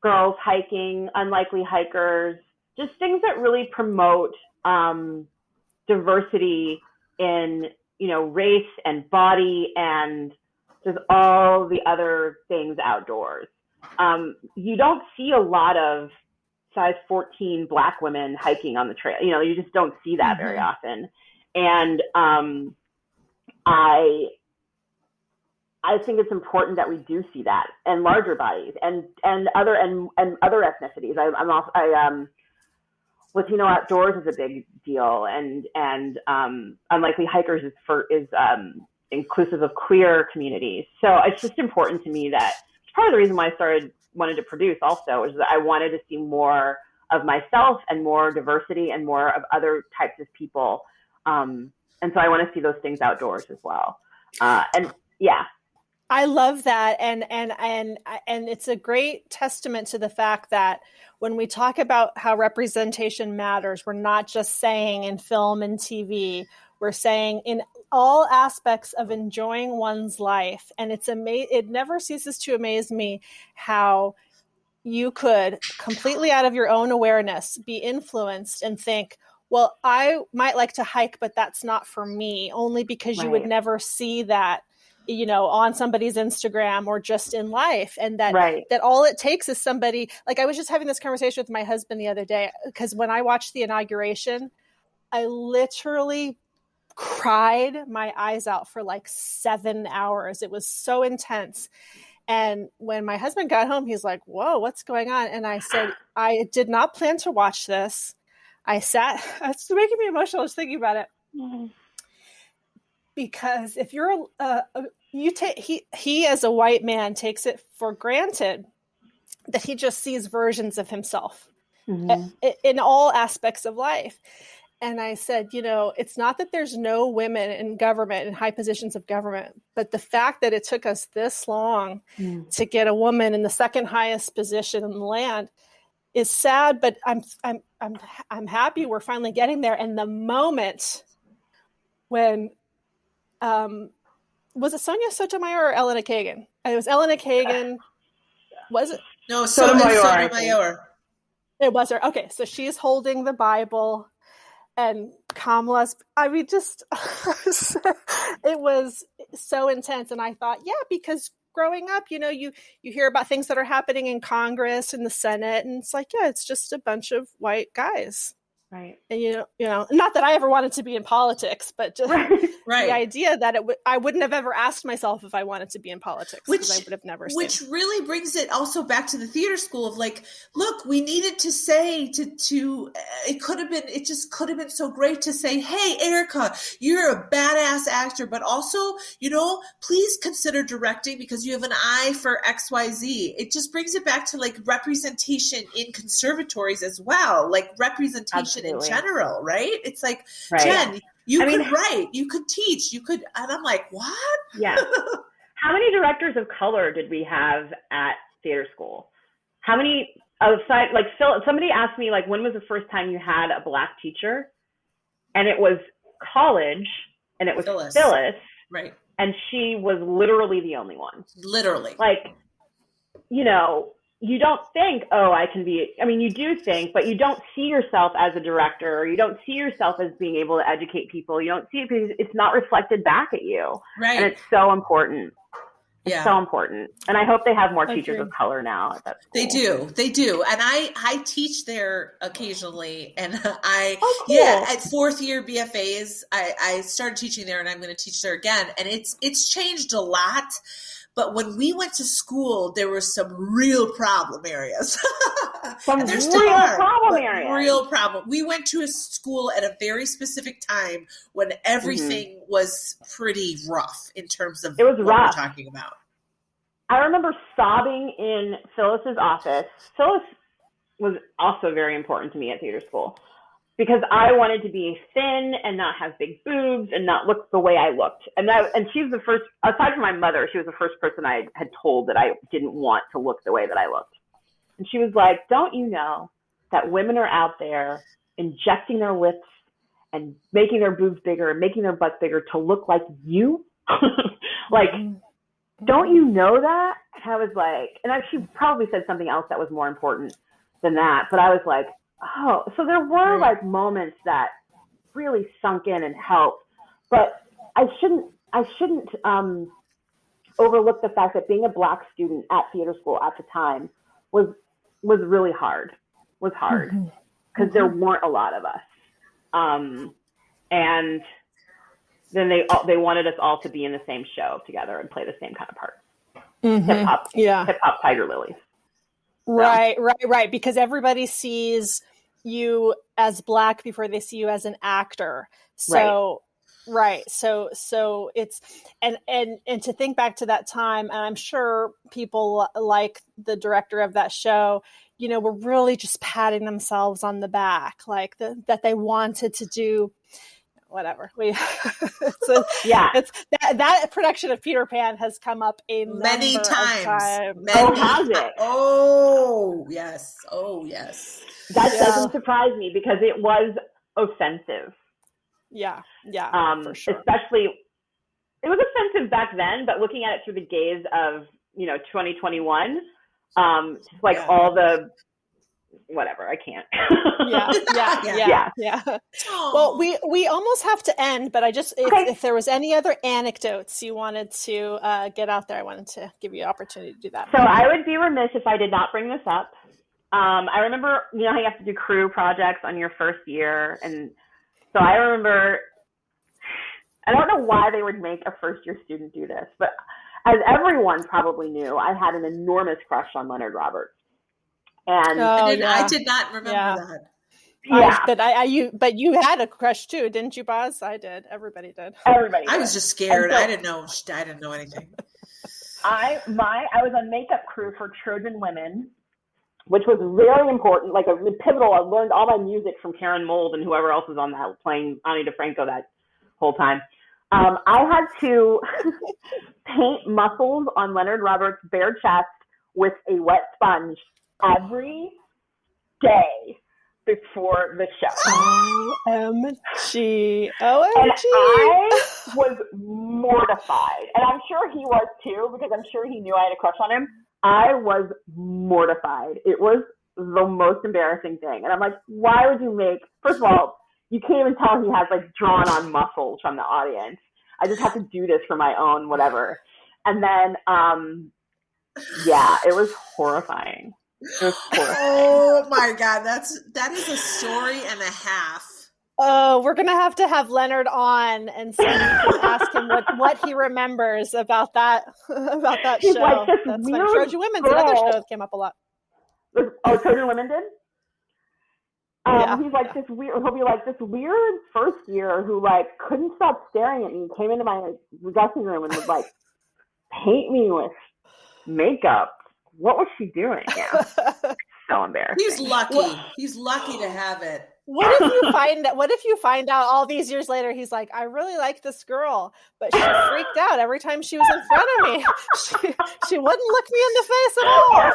Girls Hiking, Unlikely Hikers, just things that really promote diversity in, race and body and just all the other things outdoors. You don't see a lot of size 14 Black women hiking on the trail. You just don't see that very often. And I think it's important that we do see that, and larger bodies and other ethnicities. Latino outdoors is a big deal, and Unlikely Hikers is inclusive of queer communities. So it's just important to me that it's part of the reason why I wanted to produce also, is that I wanted to see more of myself and more diversity and more of other types of people. And so I want to see those things outdoors as well. And yeah. I love that. And it's a great testament to the fact that when we talk about how representation matters, we're not just saying in film and TV, we're saying in all aspects of enjoying one's life. And it never ceases to amaze me how you could, completely out of your own awareness, be influenced and think, well, I might like to hike, but that's not for me, only because you would never see that, on somebody's Instagram or just in life. And that all it takes is somebody, like I was just having this conversation with my husband the other day, because when I watched the inauguration, I literally cried my eyes out for like 7 hours. It was so intense. And when my husband got home, he's like, whoa, what's going on? And I said, I did not plan to watch this. It's making me emotional just thinking about it. Mm-hmm. Because if you're, he as a white man takes it for granted that he just sees versions of himself in all aspects of life. And I said, it's not that there's no women in government, in high positions of government, but the fact that it took us this long to get a woman in the second highest position in the land is sad, but I'm happy we're finally getting there. And the moment when, was it Sonia Sotomayor or Elena Kagan? It was Elena Kagan. Was it? No, Sotomayor. It was her. Okay, so she's holding the Bible. And Kamala's, it was so intense. And I thought, because growing up, you hear about things that are happening in Congress and the Senate, and it's like, it's just a bunch of white guys. Right. And, not that I ever wanted to be in politics, but just the idea that I wouldn't have ever asked myself if I wanted to be in politics, because I would have never seen. Which really brings it also back to the theater school of like, look, we needed to say it just could have been so great to say, hey, Erikka, you're a badass actor, but also, please consider directing because you have an eye for XYZ. It just brings it back to like representation in conservatories as well, like representation in general, right? It's like, Jen, you could write, you could teach, you could, and I'm like, what? Yeah. How many directors of color did we have at theater school? How many outside, like somebody asked me, like, when was the first time you had a Black teacher? And it was college, and it was Phyllis. Right. And she was literally the only one. Literally. Like, you don't think, you do think, but you don't see yourself as a director, or you don't see yourself as being able to educate people. You don't see it because it's not reflected back at you. Right. And it's so important. It's so important. And I hope they have more teachers Agreed. of color now at that school. They do. And I teach there occasionally. And cool. at fourth year BFAs, I started teaching there, and I'm going to teach there again. And it's changed a lot. But when we went to school, there were some real problem areas. Real problem. We went to a school at a very specific time when everything was pretty rough in terms of what we're talking about. I remember sobbing in Phyllis's office. Phyllis was also very important to me at theater school because I wanted to be thin and not have big boobs and not look the way I looked. And she's the first, aside from my mother, she was the first person I had told that I didn't want to look the way that I looked. And she was like, don't you know that women are out there injecting their lips and making their boobs bigger and making their butts bigger to look like you? Don't you know that? And I was like, she probably said something else that was more important than that. But I was like, oh, so there were like moments that really sunk in and helped. But I shouldn't overlook the fact that being a Black student at theater school at the time was really hard. Because there weren't a lot of us. And then they wanted us all to be in the same show together and play the same kind of part. Hip hop Tiger Lilies. So. Right. Because everybody sees you as Black before they see you as an actor. So, right. So it's, and to think back to that time, and I'm sure people like the director of that show, were really just patting themselves on the back, like that they wanted to do whatever. It's that production of Peter Pan has come up many times. Has it? Oh yes. That doesn't surprise me because it was offensive. Yeah, for sure. Especially, it was offensive back then, but looking at it through the gaze of 2021, just like all the whatever, I can't. Yeah. Well, we almost have to end, but I just if there was any other anecdotes you wanted to get out there, I wanted to give you an opportunity to do that. So I would be remiss if I did not bring this up. I remember, how you have to do crew projects on your first year, and so I remember, I don't know why they would make a first year student do this, but as everyone probably knew, I had an enormous crush on Leonard Roberts. And I did not remember that. Yeah. But you had a crush too, didn't you, Boz? I did. Everybody did. I was just scared. I didn't know anything. I was on makeup crew for Trojan Women, which was very important, like a pivotal. I learned all my music from Karen Mold and whoever else was on that, playing Ani DeFranco that whole time. I had to paint muscles on Leonard Roberts' bare chest with a wet sponge every day before the show. OMG. And I was mortified. And I'm sure he was too, because I'm sure he knew I had a crush on him. I was mortified. It was the most embarrassing thing. And I'm like, why would you first of all, you can't even tell he has like drawn on muscles from the audience. I just have to do this for my own whatever. And then, it was horrifying. Oh my God, that is a story and a half. Oh, we're gonna have to have Leonard on, and so you can ask him what he remembers about that He's show. like, That's when Trojan Women's another show that came up a lot. Oh, Trojan Women did? He's like yeah. He'll be like this weird first year who like couldn't stop staring at me, came into my dressing room and was like, paint me with makeup. What was she doing? Yeah. So embarrassing. He's lucky. He's lucky to have it. What if you find out all these years later, he's like, I really like this girl, but she freaked out every time she was in front of me. She wouldn't look me in the face at all.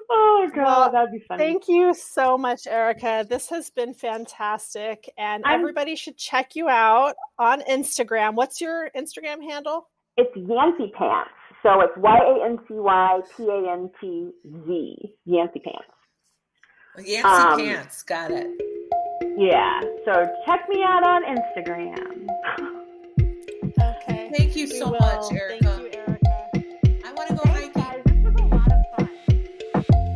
Oh God, that'd be funny. Thank you so much, Erikka. This has been fantastic, and everybody should check you out on Instagram. What's your Instagram handle? It's Yancy Pants. So it's YANCYPANTZ. Yancy Pants. Yancy Pants. Got it. Yeah. So check me out on Instagram. Thank you so much, Erikka. Thank you, Erikka. I want to go Thanks, hiking. guys. This was a lot of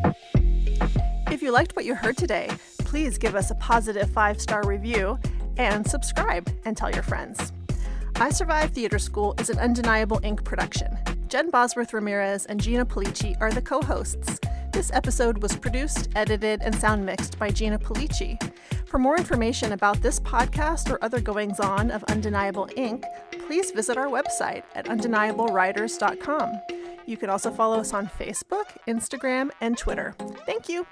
fun. If you liked what you heard today, please give us a positive 5-star review and subscribe and tell your friends. I Survived Theater School is an Undeniable Inc. production. Jen Bosworth Ramirez and Gina Polici are the co-hosts. This episode was produced, edited, and sound mixed by Gina Polici. For more information about this podcast or other goings-on of Undeniable Inc., please visit our website at undeniablewriters.com. You can also follow us on Facebook, Instagram, and Twitter. Thank you.